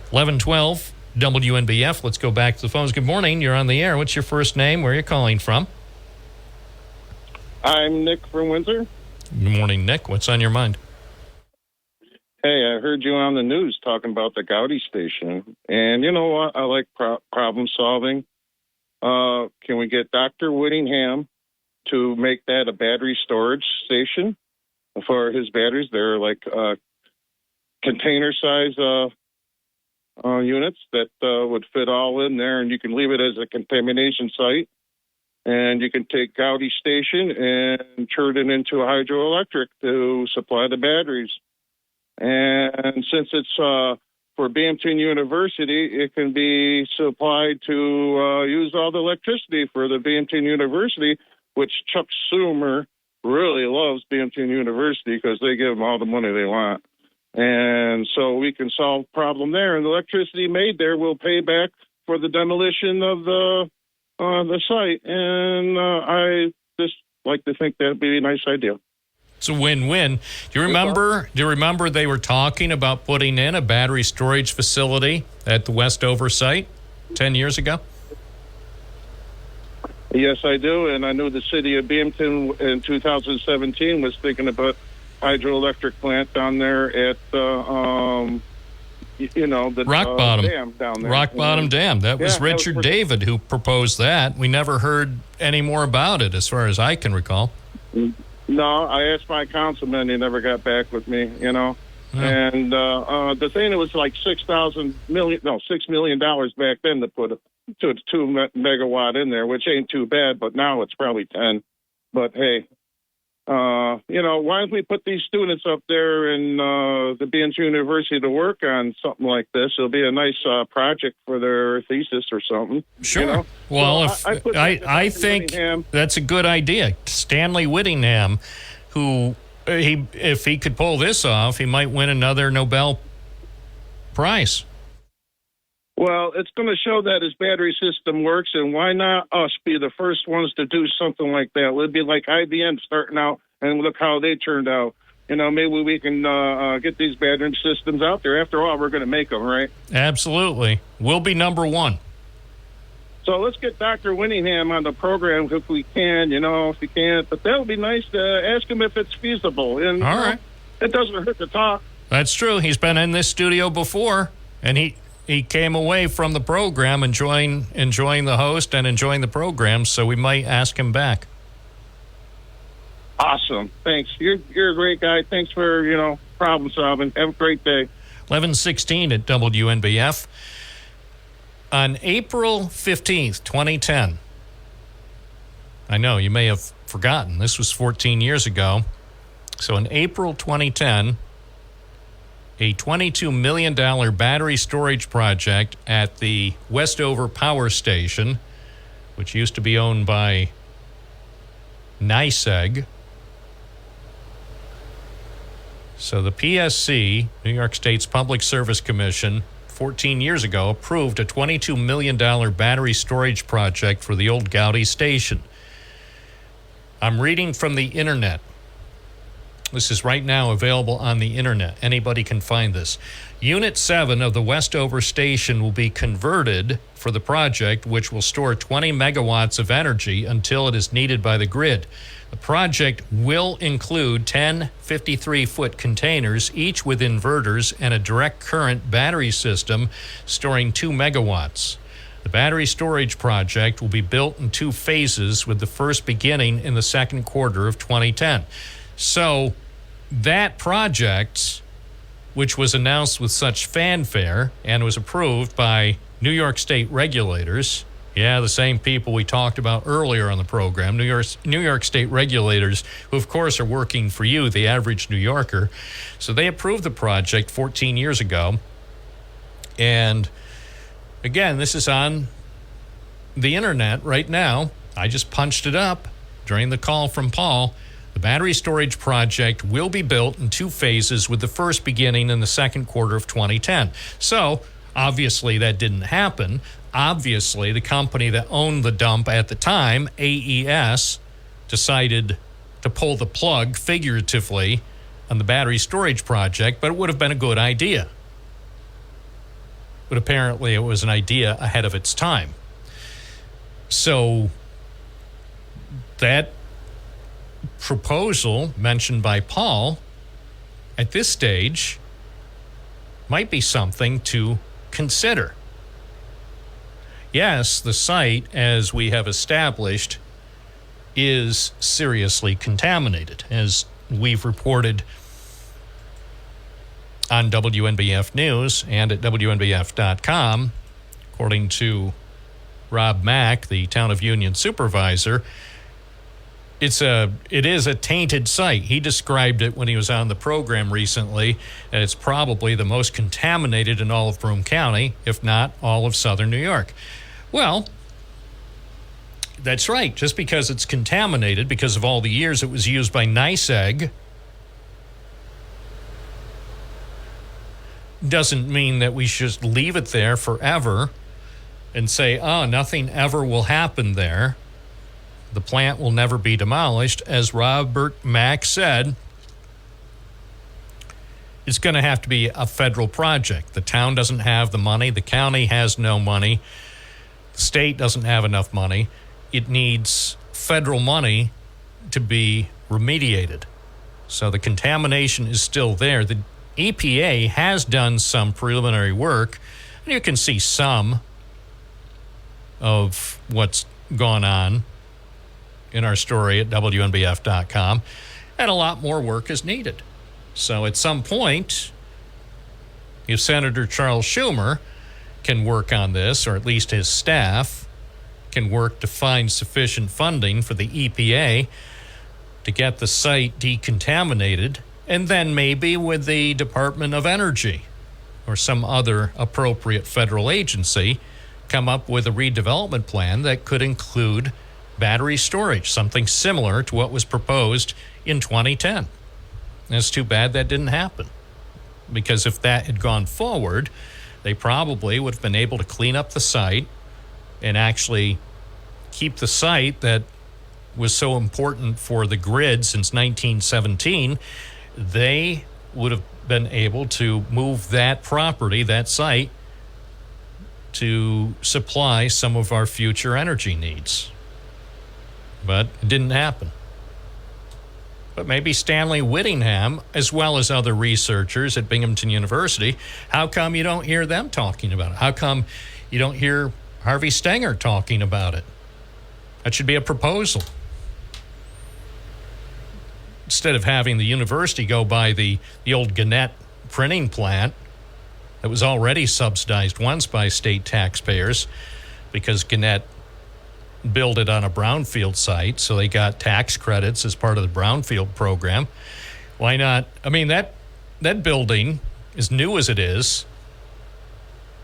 1112 WNBF. Let's go back to the phones. Good morning. You're on the air. What's your first name? Where are you calling from? I'm Nick from Windsor. Good morning, Nick. What's on your mind? Hey, I heard you on the news talking about the Gaudi station. And you know what? I like problem solving. Can we get Dr. Whittingham to make that a battery storage station for his batteries? They're like container size units that would fit all in there, and you can leave it as a contamination site. And you can take Gaudi station and turn it into a hydroelectric to supply the batteries. And since it's for Binghamton University, it can be supplied to use all the electricity for the Binghamton University, which Chuck Schumer really loves Binghamton University because they give them all the money they want. And so we can solve the problem there. And the electricity made there will pay back for the demolition of the site. And I just like to think that would be a nice idea. It's a win-win. Do you remember they were talking about putting in a battery storage facility at the Westover site 10 years ago? Yes, I do. And I know the city of Binghamton in 2017 was thinking about hydroelectric plant down there at the Rock Bottom dam down there. Rock Bottom Dam. That was Richard David who proposed that. We never heard any more about it, as far as I can recall. No, I asked my councilman. He never got back with me. Yeah. And the thing, it was like $6 million back then to put a 2 megawatt in there, which ain't too bad. But now it's probably 10. But hey. Why don't we put these students up there in the Binghamton University to work on something like this? It'll be a nice project for their thesis or something. Sure. Well, so I think that's a good idea. Stanley Whittingham, who if he could pull this off, he might win another Nobel Prize. Well, it's going to show that his battery system works, and why not us be the first ones to do something like that? It'd be like IBM starting out, and look how they turned out. Maybe we can get these battery systems out there. After all, we're going to make them, right? Absolutely. We'll be number one. So let's get Dr. Whittingham on the program if we can, if we can't. But that would be nice to ask him if it's feasible. And all right. It doesn't hurt to talk. That's true. He's been in this studio before, and he came away from the program enjoying the host and enjoying the program, so we might ask him back. Awesome. Thanks. You're a great guy. Thanks for, problem solving. Have a great day. 11:16 at WNBF. On April 15th, 2010, I know you may have forgotten, this was 14 years ago. So in April 2010, a $22 million battery storage project at the Westover Power Station, which used to be owned by NYSEG. So the PSC, New York State's Public Service Commission, 14 years ago, approved a $22 million battery storage project for the old Gaudi station. I'm reading from the internet. This is right now available on the internet. Anybody can find this. Unit 7 of the Westover station will be converted for the project, which will store 20 megawatts of energy until it is needed by the grid. The project will include 10 53-foot containers, each with inverters and a direct current battery system storing 2 megawatts. The battery storage project will be built in 2 phases, with the first beginning in the second quarter of 2010. So that project, which was announced with such fanfare and was approved by New York State regulators, the same people we talked about earlier on the program, New York State regulators, who of course are working for you, the average New Yorker. So they approved the project 14 years ago. And again, this is on the internet right now. I just punched it up during the call from Paul. The battery storage project will be built in 2 phases, with the first beginning in the second quarter of 2010. So, obviously, that didn't happen. Obviously, the company that owned the dump at the time, AES, decided to pull the plug, figuratively, on the battery storage project, but it would have been a good idea. But apparently, it was an idea ahead of its time. So, that proposal mentioned by Paul at this stage might be something to consider. Yes, the site, as we have established, is seriously contaminated, as we've reported on WNBF News and at WNBF.com. According to Rob Mack, the Town of Union supervisor, it is a tainted site. He described it when he was on the program recently, and it's probably the most contaminated in all of Broome County, if not all of southern New York. Well, that's right. Just because it's contaminated because of all the years it was used by NYSEG doesn't mean that we should just leave it there forever and say, oh, nothing ever will happen there. The plant will never be demolished. As Robert Mack said, it's going to have to be a federal project. The town doesn't have the money. The county has no money. The state doesn't have enough money. It needs federal money to be remediated. So the contamination is still there. The EPA has done some preliminary work, and you can see some of what's gone on in our story at WNBF.com, and a lot more work is needed. So at some point, if Senator Charles Schumer can work on this, or at least his staff can work to find sufficient funding for the EPA to get the site decontaminated, and then maybe with the Department of Energy or some other appropriate federal agency come up with a redevelopment plan that could include battery storage, something similar to what was proposed in 2010. And it's too bad that didn't happen, because if that had gone forward, they probably would have been able to clean up the site and actually keep the site that was so important for the grid since 1917. They would have been able to move that property, that site, to supply some of our future energy needs. But it didn't happen. But maybe Stanley Whittingham, as well as other researchers at Binghamton University, how come you don't hear them talking about it? How come you don't hear Harvey Stenger talking about it? That should be a proposal. Instead of having the university go by the old Gannett printing plant that was already subsidized once by state taxpayers, because Gannett built it on a brownfield site, so they got tax credits as part of the brownfield program. Why not? I mean, that building, as new as it is,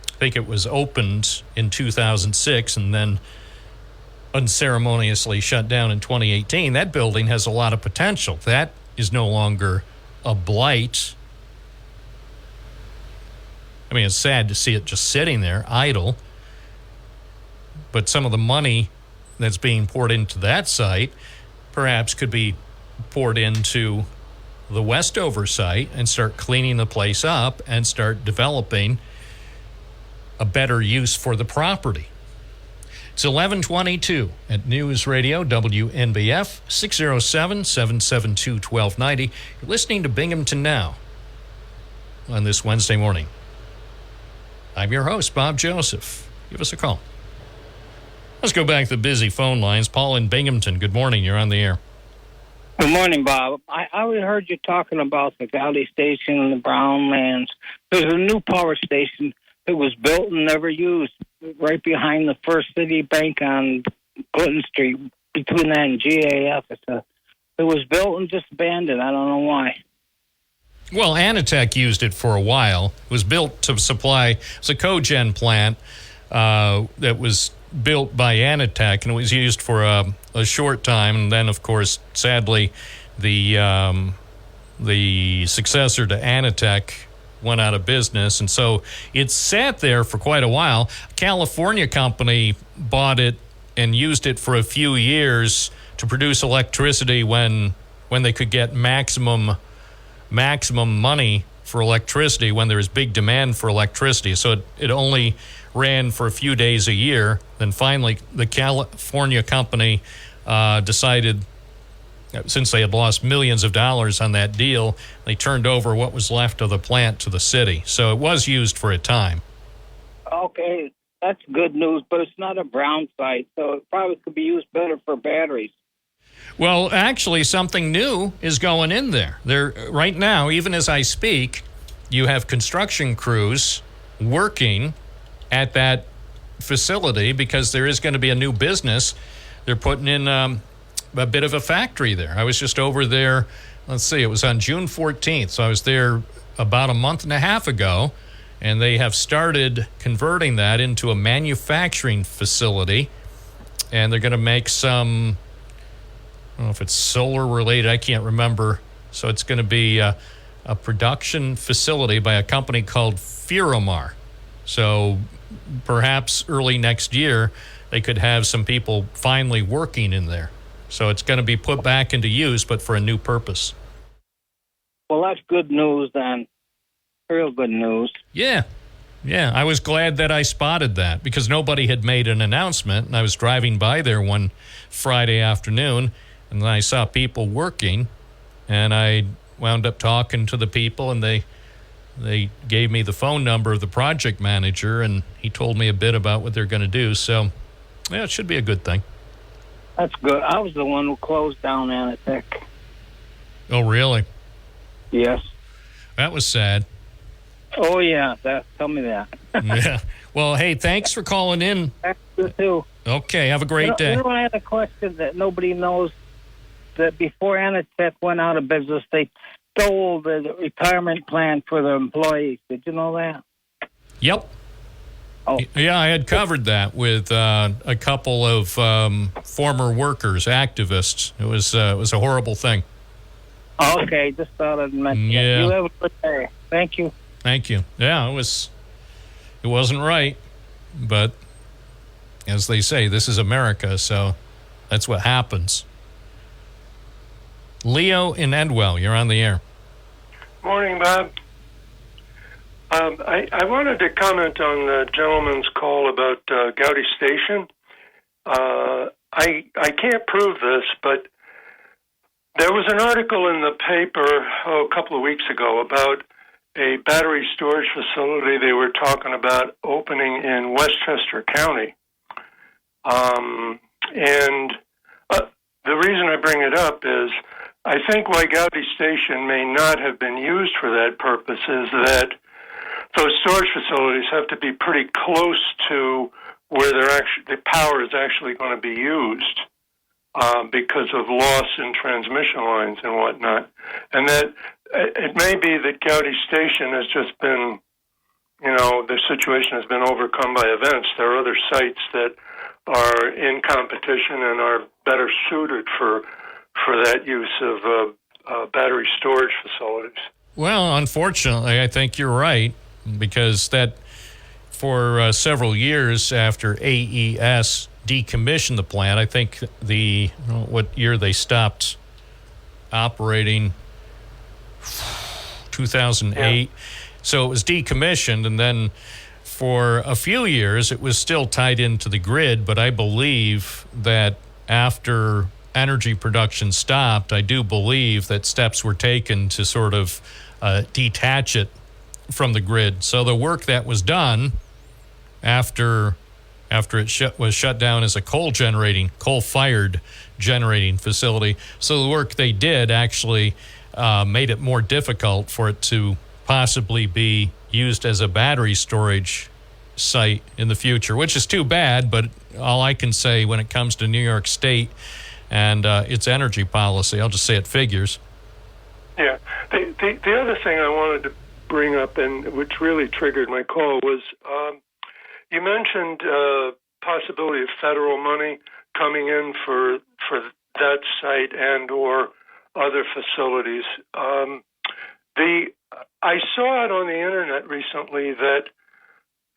I think it was opened in 2006 and then unceremoniously shut down in 2018. That building has a lot of potential. That is no longer a blight. I mean, it's sad to see it just sitting there, idle. But some of the money that's being poured into that site perhaps could be poured into the Westover site and start cleaning the place up and start developing a better use for the property. It's 11:22 at News Radio WNBF 607-772-1290. You're listening to Binghamton Now on this Wednesday morning. I'm your host, Bob Joseph. Give us a call. Let's go back to the busy phone lines. Paul in Binghamton, good morning. You're on the air. Good morning, Bob. I heard you talking about the Gowdy Station and the Brown Lands. There's a new power station that was built and never used right behind the First City Bank on Clinton Street, between that and GAF. It was built and just abandoned. I don't know why. Well, Anatech used it for a while. It was built to supply, it's a cogen plant that was built by Anatech, and it was used for a short time. And then, of course, sadly, the successor to Anatech went out of business, and so it sat there for quite a while. A California company bought it and used it for a few years to produce electricity when they could get maximum money for electricity, when there was big demand for electricity. So it only ran for a few days a year. Then finally, the California company decided since they had lost millions of dollars on that deal, they turned over what was left of the plant to the city. So it was used for a time. Okay, that's good news, but it's not a brown site, so it probably could be used better for batteries. Well, actually, something new is going in there. Right now, even as I speak, you have construction crews working at that facility because there is going to be a new business. They're putting in a bit of a factory there. I was just over there, let's see, it was on June 14th, so I was there about a month and a half ago, and they have started converting that into a manufacturing facility, and they're going to make some, I don't know if it's solar related, I can't remember. So it's going to be a production facility by a company called Firomar. So perhaps early next year, they could have some people finally working in there. So it's going to be put back into use, but for a new purpose. Well, that's good news then. Real good news. Yeah. I was glad that I spotted that because nobody had made an announcement, and I was driving by there one Friday afternoon, and then I saw people working, and I wound up talking to the people, and they gave me the phone number of the project manager, and he told me a bit about what they're going to do. So, yeah, it should be a good thing. That's good. I was the one who closed down Anatech. Oh, really? Yes. That was sad. Oh, yeah. Tell me that. Yeah. Well, hey, thanks for calling in. You too. Okay, have a great day. You know, I had a question that nobody knows, that before Anatech went out of business, they stole the retirement plan for the employees. Did you know that? Yep. Oh. Yeah, I had covered that with a couple of former workers, activists. It was a horrible thing. Okay, just thought I'd mention Yeah. it. You have a good day. Thank you. Thank you. Yeah, it wasn't right, but as they say, this is America, so that's what happens. Leo in Edwell, you're on the air. Morning, Bob. I wanted to comment on the gentleman's call about Gowdy Station. I can't prove this, but there was an article in the paper a couple of weeks ago about a battery storage facility they were talking about opening in Westchester County. And the reason I bring it up is I think why Gowdy Station may not have been used for that purpose is that those storage facilities have to be pretty close to where the power is actually going to be used because of loss in transmission lines and whatnot. And that it may be that Gowdy Station has just been, the situation has been overcome by events. There are other sites that are in competition and are better suited for that use of battery storage facilities. Well, unfortunately, I think you're right, because that for several years after AES decommissioned the plant, I think what year they stopped operating, 2008. Yeah. So it was decommissioned, and then for a few years it was still tied into the grid, but I believe that after energy production stopped, I do believe that steps were taken to sort of detach it from the grid. So the work that was done after it was shut down as a coal-fired generating facility, so the work they did actually made it more difficult for it to possibly be used as a battery storage site in the future, which is too bad, but all I can say when it comes to New York State and its energy policy, I'll just say it figures. Yeah. The other thing I wanted to bring up, and which really triggered my call, was you mentioned possibility of federal money coming in for that site and or other facilities. I saw it on the internet recently that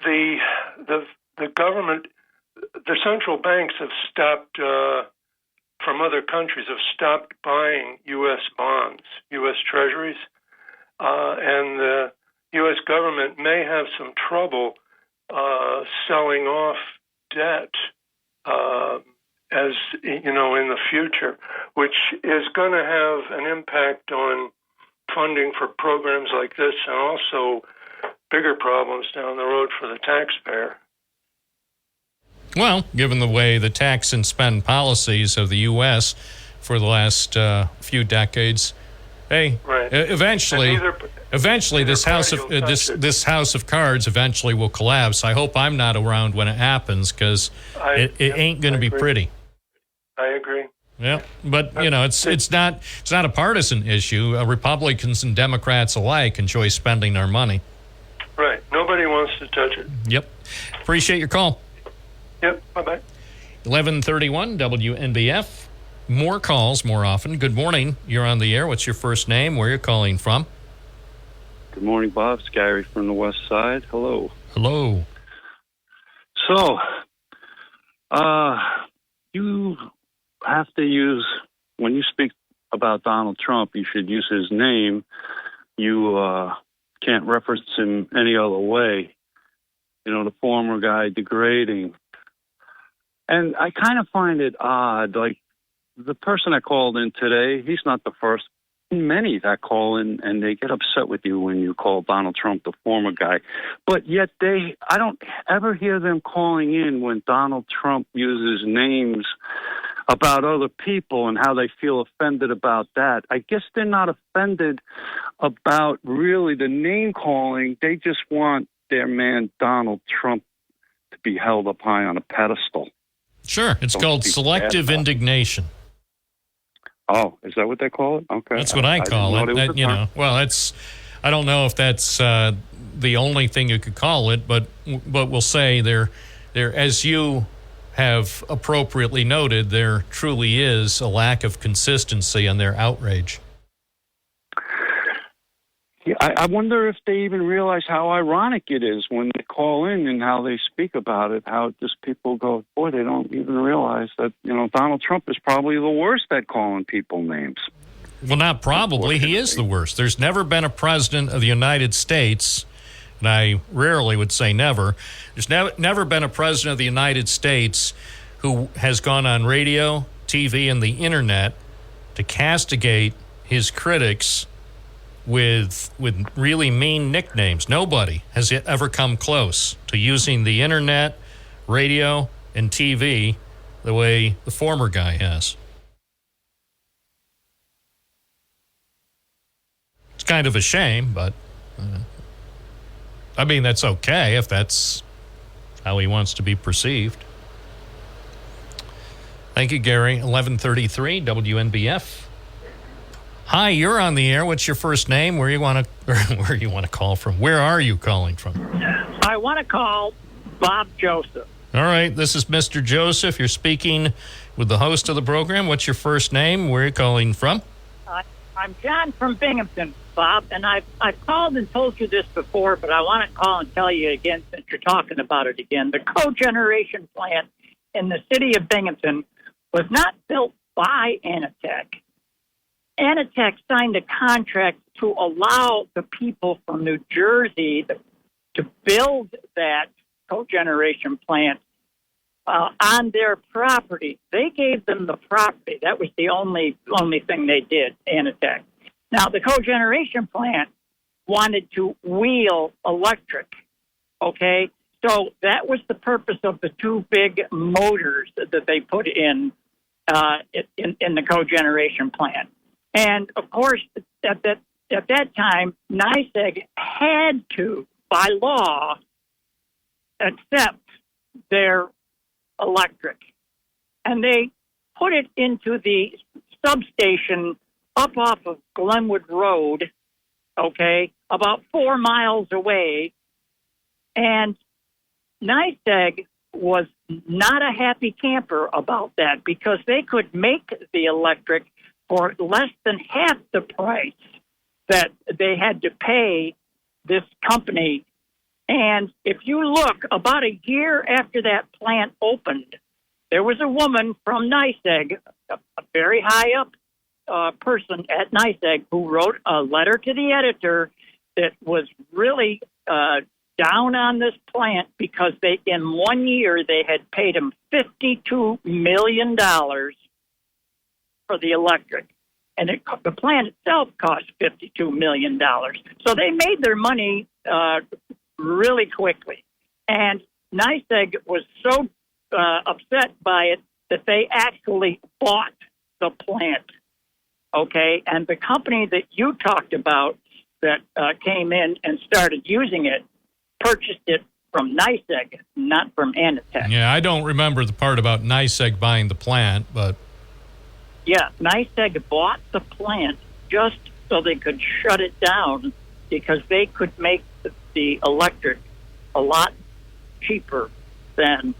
the government, the central banks have stopped from other countries have stopped buying U.S. bonds, U.S. treasuries, and the U.S. government may have some trouble selling off debt as you know, in the future, which is going to have an impact on funding for programs like this, and also bigger problems down the road for the taxpayer. Well, given the way the tax and spend policies of the U.S. for the last few decades, hey, right. Eventually this house of cards eventually will collapse. I hope I'm not around when it happens, because it ain't going to be pretty. I agree. Yeah, but it's not a partisan issue. Republicans and Democrats alike enjoy spending our money. Right. Nobody wants to touch it. Yep. Appreciate your call. Yep. Bye-bye. 1131 WNBF. More calls more often. Good morning. You're on the air. What's your first name? Where you're calling from? Good morning, Bob. It's Gary from the West Side. Hello. Hello. So, you have to use, when you speak about Donald Trump, you should use his name. You can't reference him any other way. You know, the former guy degrading. And I kind of find it odd, like the person that called in today, he's not the first. Many that call in and they get upset with you when you call Donald Trump the former guy. But yet I don't ever hear them calling in when Donald Trump uses names about other people and how they feel offended about that. I guess they're not offended about really the name calling. They just want their man Donald Trump to be held up high on a pedestal. Sure. It's called selective indignation. Oh, is that what they call it? Okay. That's what I call it. I don't know if that's the only thing you could call it, but we'll say there, as you have appropriately noted, there truly is a lack of consistency in their outrage. Yeah, I wonder if they even realize how ironic it is when they call in and how they speak about it, how just people go, boy, they don't even realize that, Donald Trump is probably the worst at calling people names. Well, not probably. He is the worst. There's never been a president of the United States, and I rarely would say never, there's never been a president of the United States who has gone on radio, TV, and the internet to castigate his critics with really mean nicknames. Nobody has ever come close to using the internet, radio, and TV the way the former guy has. It's kind of a shame, but that's okay if that's how he wants to be perceived. Thank you, Gary. 1133 WNBF. Hi, you're on the air. What's your first name? Where you want to call from? Where are you calling from? I want to call Bob Joseph. All right, this is Mr. Joseph. You're speaking with the host of the program. What's your first name? Where are you calling from? I'm John from Binghamton, Bob, and I've called and told you this before, but I want to call and tell you again since you're talking about it again. The cogeneration plant in the city of Binghamton was not built by Anitech. Anitech signed a contract to allow the people from New Jersey to build that cogeneration plant on their property. They gave them the property. That was the only thing they did, Anitech. Now, the cogeneration plant wanted to wheel electric, okay? So that was the purpose of the two big motors that they put in the cogeneration plant. And, of course, at that time, NYSEG had to, by law, accept their electric. And they put it into the substation up off of Glenwood Road, okay, about 4 miles away. And NYSEG was not a happy camper about that because they could make the electric for less than half the price that they had to pay this company. And if you look, about a year after that plant opened, there was a woman from NYSEG, a very high up person at NYSEG, who wrote a letter to the editor that was really down on this plant because in 1 year they had paid him $50 $52 million for the electric. And the plant itself cost $52 million. So they made their money really quickly. And NYSEG was so upset by it that they actually bought the plant. Okay? And the company that you talked about that came in and started using it purchased it from NYSEG, not from Anitech. Yeah, I don't remember the part about NYSEG buying the plant, but... Yeah, NYSEG bought the plant just so they could shut it down because they could make the electric a lot cheaper than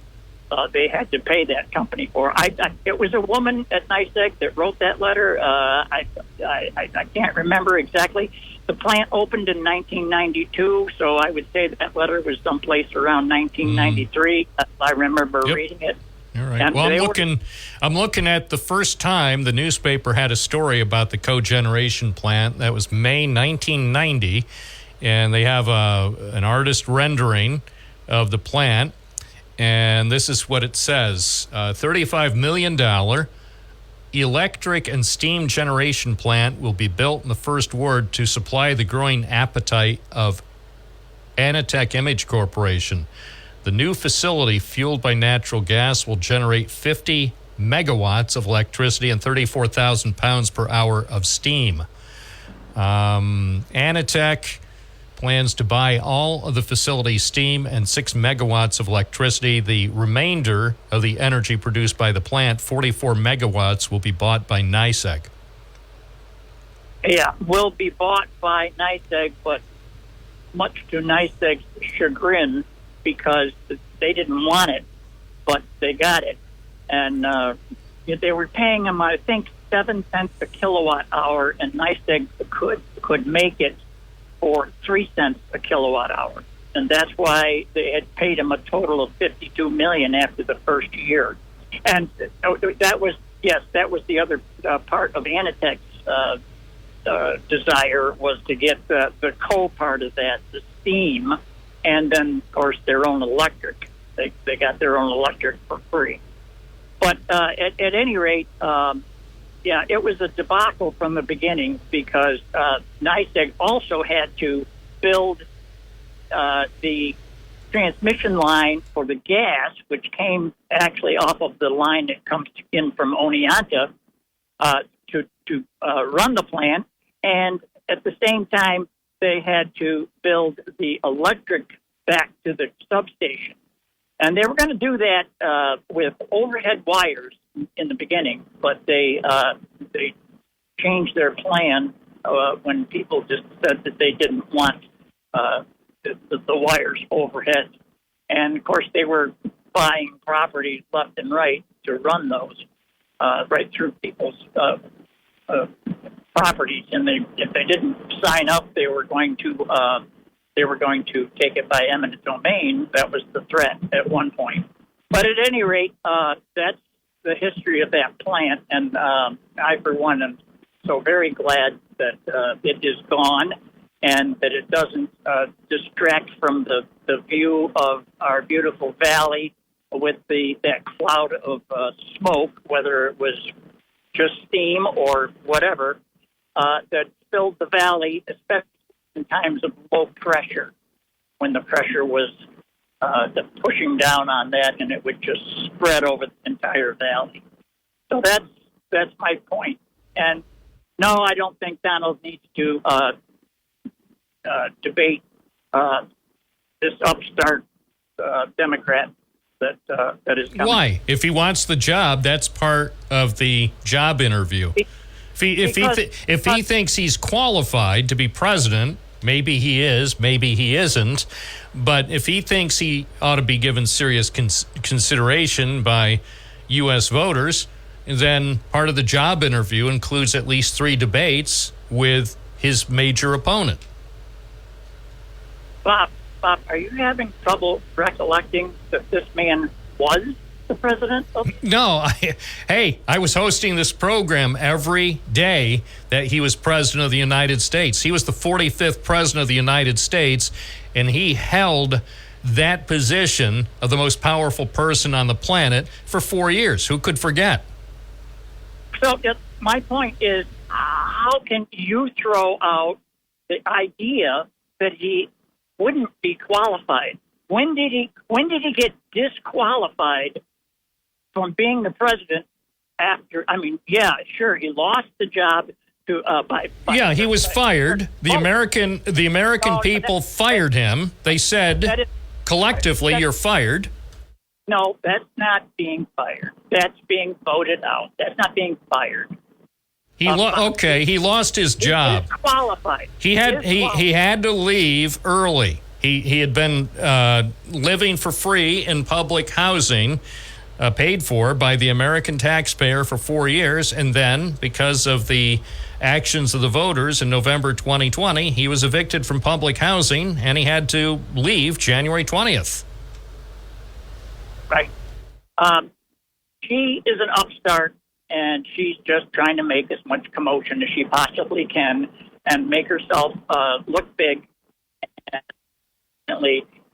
they had to pay that company for. It was a woman at NYSEG that wrote that letter. I can't remember exactly. The plant opened in 1992, so I would say that letter was someplace around 1993. I remember reading it. All right. And Well, I'm looking at the first time the newspaper had a story about the cogeneration plant. That was May 1990, and they have an artist rendering of the plant, and this is what it says: $35 million electric and steam generation plant will be built in the First Ward to supply the growing appetite of Anitech Image Corporation. The new facility, fueled by natural gas, will generate 50 megawatts of electricity and 34,000 pounds per hour of steam. Anitech plans to buy all of the facility's steam and 6 megawatts of electricity. The remainder of the energy produced by the plant, 44 megawatts, will be bought by NYSEG. Yeah, will be bought by NYSEG, but much to NYSEG's chagrin, because they didn't want it, but they got it. And they were paying them, I think, 7 cents a kilowatt hour, and NYSEG could make it for 3 cents a kilowatt hour. And that's why they had paid them a total of $52 million after the first year. And that was the other part of Anitech's desire, was to get the coal part of that, the steam, and then, of course, their own electric. They got their own electric for free. But at any rate, it was a debacle from the beginning, because NYSEG also had to build the transmission line for the gas, which came actually off of the line that comes in from Oneonta to run the plant. And at the same time, they had to build the electric back to the substation. And they were going to do that with overhead wires in the beginning, but they changed their plan when people just said that they didn't want the wires overhead. And, of course, they were buying properties left and right to run those right through people's properties, and if they didn't sign up, they were going to take it by eminent domain. That was the threat at one point. But at any rate, that's the history of that plant, and I, for one, am so very glad that it is gone, and that it doesn't distract from the view of our beautiful valley with that cloud of smoke, whether it was just steam or whatever, that filled the valley, especially in times of low pressure, when the pressure was pushing down on that, and it would just spread over the entire valley. So that's my point. And no, I don't think Donald needs to debate this upstart Democrat that is coming. Why? If he wants the job, that's part of the job interview. If he thinks he's qualified to be president, maybe he is, maybe he isn't. But if he thinks he ought to be given serious consideration by U.S. voters, then part of the job interview includes at least 3 debates with his major opponent. Bob, are you having trouble recollecting that this man was the president of? No, I was hosting this program every day that he was president of the United States. He was the 45th president of the United States, and he held that position of the most powerful person on the planet for 4 years. Who could forget? So my point is, how can you throw out the idea that he wouldn't be qualified? When did he get disqualified from being the president? After, I mean, yeah, sure, he lost the job to yeah, he was fired. The American people fired him. They said collectively, you're fired. No, that's not being fired. That's being voted out. That's not being fired. He lost his job. He disqualified. He had to leave early. He had been living for free in public housing, paid for by the American taxpayer for 4 years, and then because of the actions of the voters in November 2020, he was evicted from public housing, and he had to leave January 20th. Right. She is an upstart, and she's just trying to make as much commotion as she possibly can and make herself look big. And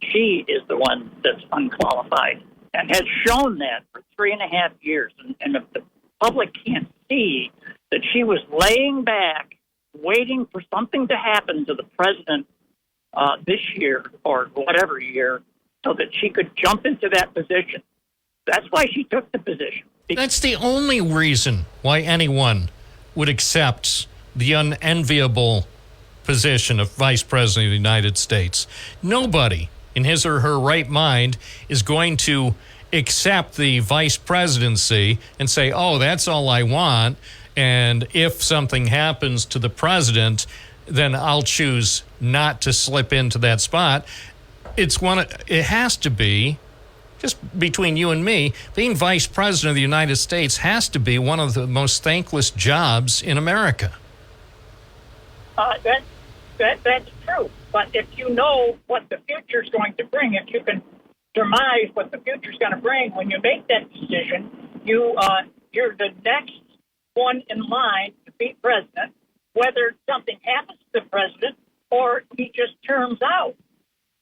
she is the one that's unqualified and has shown that for 3.5 years. And if the public can't see that she was laying back, waiting for something to happen to the president this year or whatever year so that she could jump into that position. That's why she took the position. That's the only reason why anyone would accept the unenviable position of Vice President of the United States. Nobody in his or her right mind is going to accept the vice presidency and say, oh, that's all I want, and if something happens to the president, then I'll choose not to slip into that spot. It has to be, just between you and me, being vice president of the United States has to be one of the most thankless jobs in America. That's true. But if you know what the future is going to bring, if you can surmise what the future is going to bring when you make that decision, you're the next one in line to be president, whether something happens to the president or he just terms out.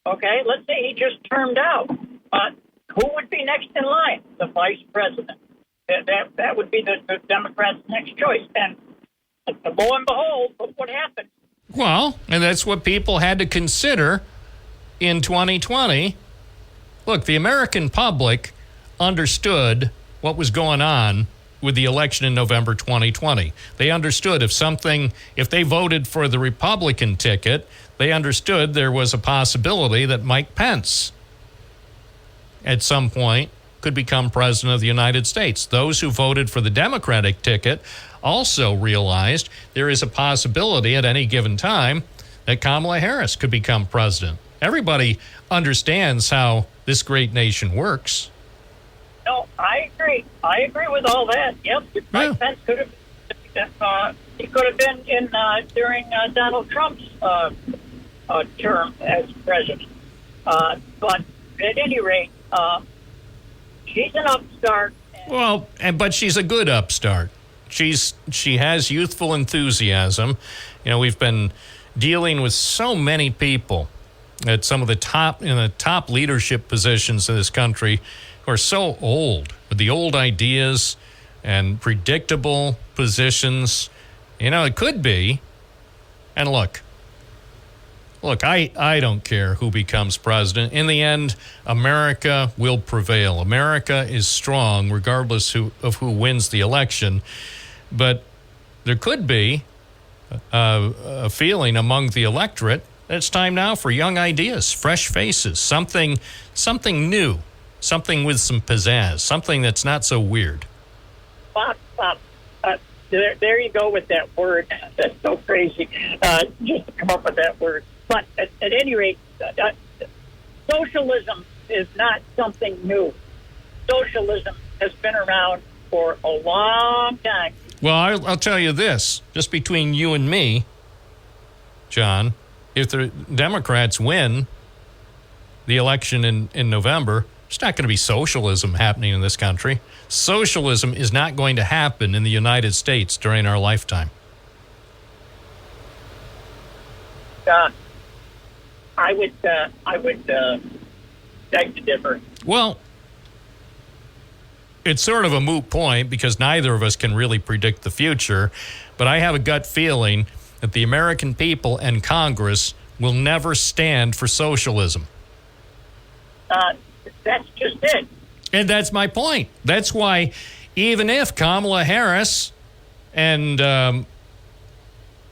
Okay, let's say he just termed out. Who would be next in line? The vice president. That would be the Democrats' next choice. And lo and behold, look what happened. Well, and that's what people had to consider in 2020. Look, the American public understood what was going on with the election in November 2020. They understood if they voted for the Republican ticket, they understood there was a possibility that Mike Pence at some point could become president of the United States. Those who voted for the Democratic ticket also realized there is a possibility at any given time that Kamala Harris could become president. Everybody understands how this great nation works. No, I agree. I agree with all that. Yep, Mike Pence could have. He could have been in during Donald Trump's term as president. But at any rate, she's an upstart. Well, but she's a good upstart. She has youthful enthusiasm. You know, we've been dealing with so many people at some of the top leadership positions in this country who are so old, with the old ideas and predictable positions. You know, it could be. And look, I don't care who becomes president. In the end, America will prevail. America is strong regardless of who wins the election. But there could be a feeling among the electorate that it's time now for young ideas, fresh faces, something new, something with some pizzazz, something that's not so weird. Bob, there you go with that word. That's so crazy, just to come up with that word. But at any rate, socialism is not something new. Socialism has been around for a long time. Well, I'll tell you this, just between you and me, John, if the Democrats win the election in November, there's not going to be socialism happening in this country. Socialism is not going to happen in the United States during our lifetime. I would beg to differ. Well, it's sort of a moot point because neither of us can really predict the future, but I have a gut feeling that the American people and Congress will never stand for socialism. That's just it. And that's my point. That's why even if Kamala Harris and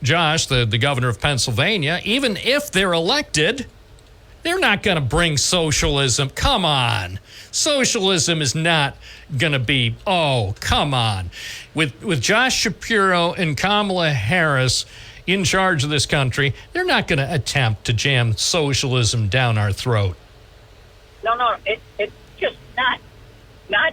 Josh, the governor of Pennsylvania, even if they're elected, they're not going to bring socialism. Come on. Socialism is not going to be, oh, come on. With Josh Shapiro and Kamala Harris in charge of this country, they're not going to attempt to jam socialism down our throat. No, it's just not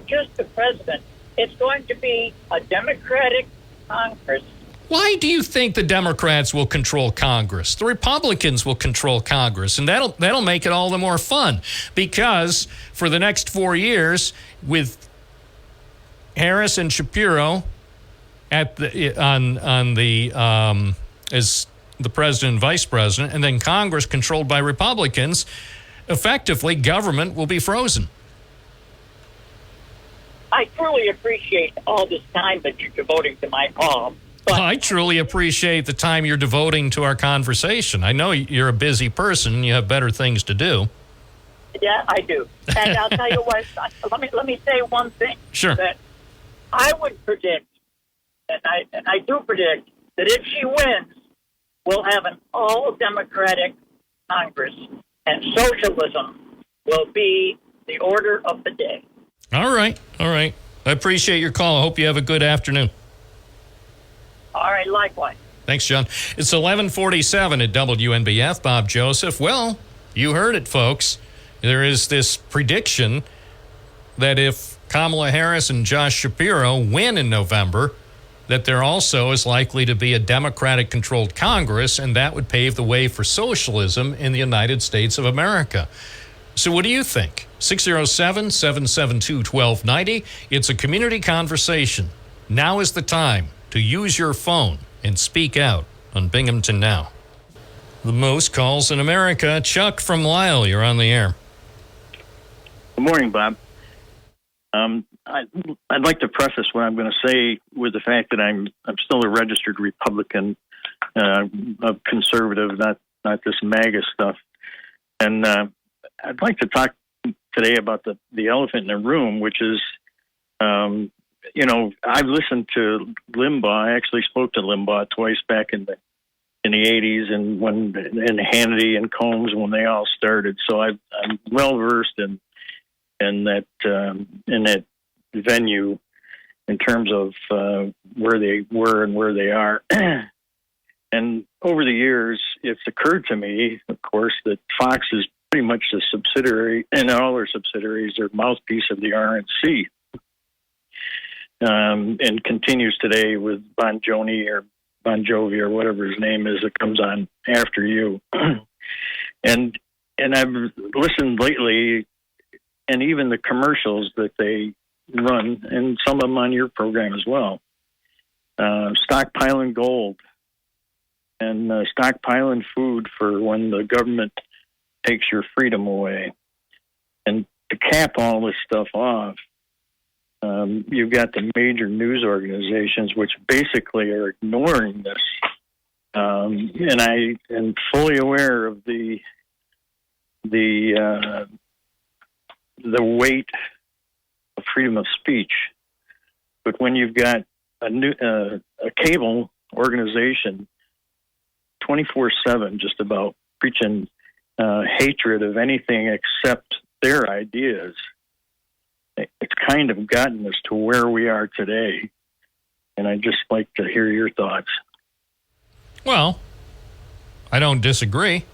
just the president. It's going to be a Democratic Congress. Why do you think the Democrats will control Congress? The Republicans will control Congress, and that'll make it all the more fun because for the next 4 years, with Harris and Shapiro at the as the president and vice president, and then Congress controlled by Republicans, effectively government will be frozen. I truly appreciate all this time that you're devoting to my call. But I truly appreciate the time you're devoting to our conversation. I know you're a busy person and you have better things to do. Yeah, I do. And I'll tell you what, let me say one thing. Sure. That I would predict, and I do predict, that if she wins, we'll have an all-Democratic Congress, and socialism will be the order of the day. All right. I appreciate your call. I hope you have a good afternoon. All right, likewise. Thanks, John. It's 11:47 at WNBF. Bob Joseph. Well, you heard it, folks. There is this prediction that if Kamala Harris and Josh Shapiro win in November, that there also is likely to be a Democratic-controlled Congress, and that would pave the way for socialism in the United States of America. So what do you think? 607-772-1290. It's a community conversation. Now is the time to use your phone and speak out on Binghamton Now. The most calls in America. Chuck from Lisle, you're on the air. Good morning, Bob. I'd like to preface what I'm going to say with the fact that I'm still a registered Republican, a conservative, not this MAGA stuff. And I'd like to talk today about the elephant in the room, which is, I've listened to Limbaugh. I actually spoke to Limbaugh twice back in the 80s, and Hannity and Combs when they all started. So I'm well versed in that venue in terms of where they were and where they are. And over the years, it's occurred to me, of course, that Fox is pretty much the subsidiary, and all their subsidiaries are mouthpiece of the RNC. And continues today with Bon Jovi or whatever his name is that comes on after you. and I've listened lately, and even the commercials that they run, and some of them on your program as well, stockpiling gold and stockpiling food for when the government takes your freedom away. And to cap all this stuff off, you've got the major news organizations which basically are ignoring this. And I am fully aware of the weight of freedom of speech. But when you've got a cable organization 24/7 just about preaching hatred of anything except their ideas, it's kind of gotten us to where we are today. And I'd just like to hear your thoughts. Well, I don't disagree.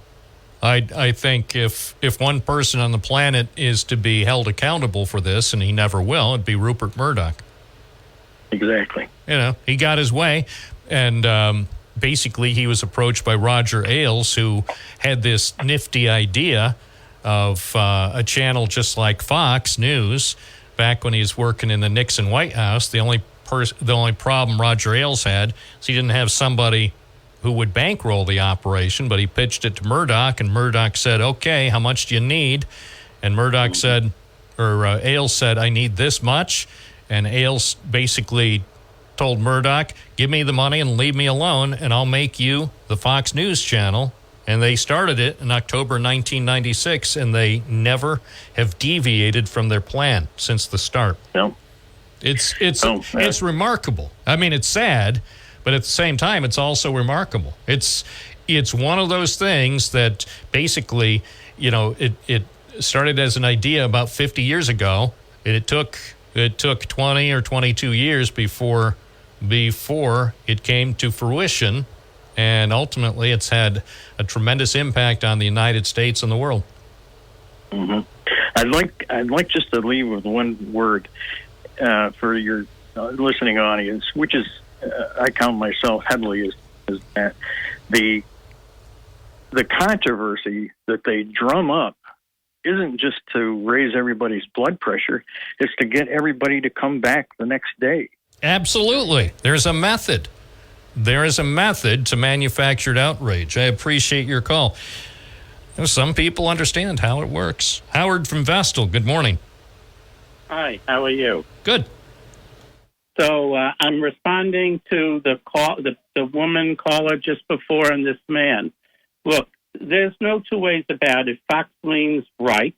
I think if one person on the planet is to be held accountable for this, and he never will, it'd be Rupert Murdoch. Exactly. He got his way, and basically he was approached by Roger Ailes, who had this nifty idea of a channel just like Fox News back when he was working in the Nixon White House. The only problem Roger Ailes had is he didn't have somebody who would bankroll the operation, but he pitched it to Murdoch, and Murdoch said, okay, how much do you need? And Murdoch said, or Ailes said, I need this much. And Ailes basically told Murdoch, give me the money and leave me alone, and I'll make you the Fox News channel. And they started it in October 1996, and they never have deviated from their plan since the start. No. It's remarkable. I mean, it's sad, but at the same time, it's also remarkable. It's one of those things that basically, it started as an idea about 50 years ago. It took 20 or 22 years before it came to fruition, and ultimately it's had a tremendous impact on the United States and the world. Mm-hmm. I'd like just to leave with one word for your listening audience, which is I count myself heavily as that the controversy that they drum up isn't just to raise everybody's blood pressure; it's to get everybody to come back the next day. Absolutely. There's a method. There is a method to manufactured outrage. I appreciate your call. Some people understand how it works. Howard from Vestal, good morning. Hi, how are you? Good. So I'm responding to the woman caller just before and this man. Look, there's no two ways about it. Fox leans right,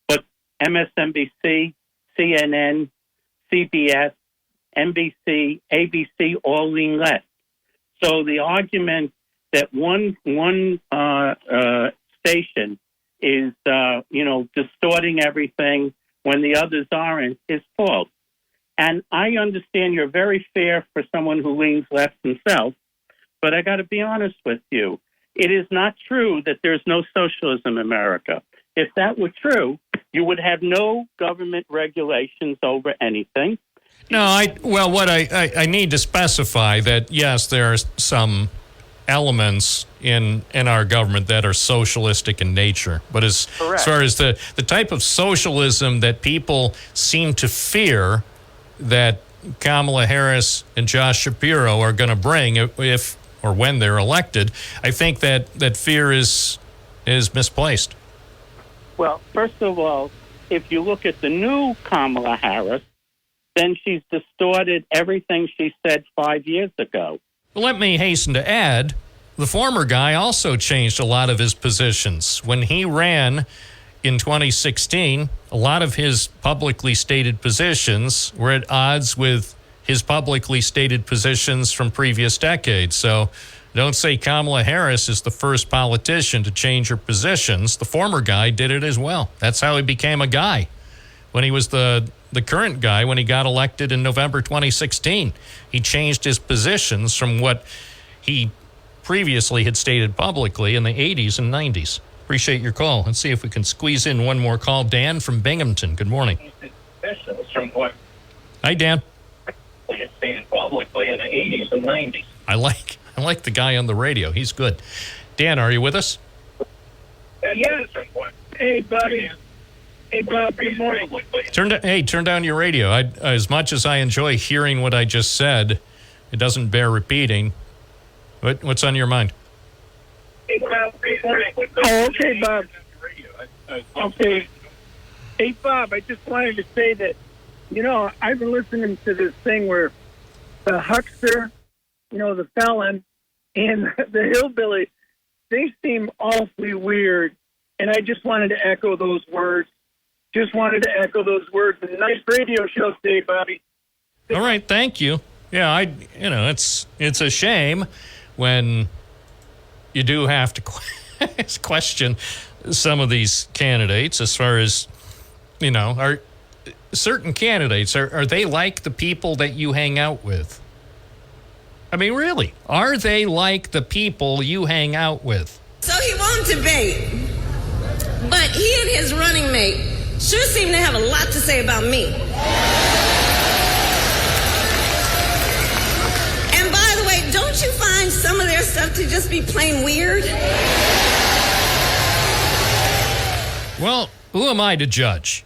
but MSNBC, CNN, CBS, NBC, ABC all lean left. So the argument that one station is distorting everything when the others aren't is false. And I understand you're very fair for someone who leans left himself, but I got to be honest with you. It is not true that there's no socialism in America. If that were true, you would have no government regulations over anything. No, I need to specify that, yes, there are some elements in our government that are socialistic in nature. But as far as the type of socialism that people seem to fear that Kamala Harris and Josh Shapiro are going to bring if or when they're elected, I think that fear is misplaced. Well, first of all, if you look at the new Kamala Harris, then she's distorted everything she said 5 years ago. Well, let me hasten to add, the former guy also changed a lot of his positions. When he ran in 2016, a lot of his publicly stated positions were at odds with his publicly stated positions from previous decades. So don't say Kamala Harris is the first politician to change her positions. The former guy did it as well. That's how he became a guy. When he was the current guy, when he got elected in November 2016, he changed his positions from what he previously had stated publicly in the 80s and 90s. Appreciate your call. Let's see if we can squeeze in one more call. Dan from Binghamton, good morning. Hi, Dan. Stated publicly in the 80s and 90s. I like the guy on the radio. He's good. Dan, are you with us? Yes. Hey, buddy. Hey, Bob, good morning. Turn down your radio. As much as I enjoy hearing what I just said, it doesn't bear repeating. What's on your mind? Hey, Bob, good morning. Oh, okay, Bob. Okay. Hey, Bob, I just wanted to say that, I've been listening to this thing where the huckster, the felon, and the hillbilly, they seem awfully weird. And I just wanted to echo those words. Nice radio show today, Bobby. All right, thank you. Yeah, it's a shame when you do have to question some of these candidates as far as, are certain candidates, are they like the people that you hang out with? I mean, really, are they like the people you hang out with? So he won't debate, but he and his running mate sure seem to have a lot to say about me. And by the way, don't you find some of their stuff to just be plain weird? Well, who am I to judge?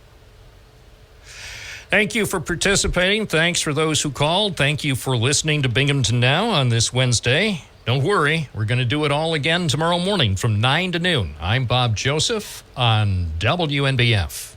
Thank you for participating. Thanks for those who called. Thank you for listening to Binghamton Now on this Wednesday. Don't worry, we're going to do it all again tomorrow morning from 9 to noon. I'm Bob Joseph on WNBF.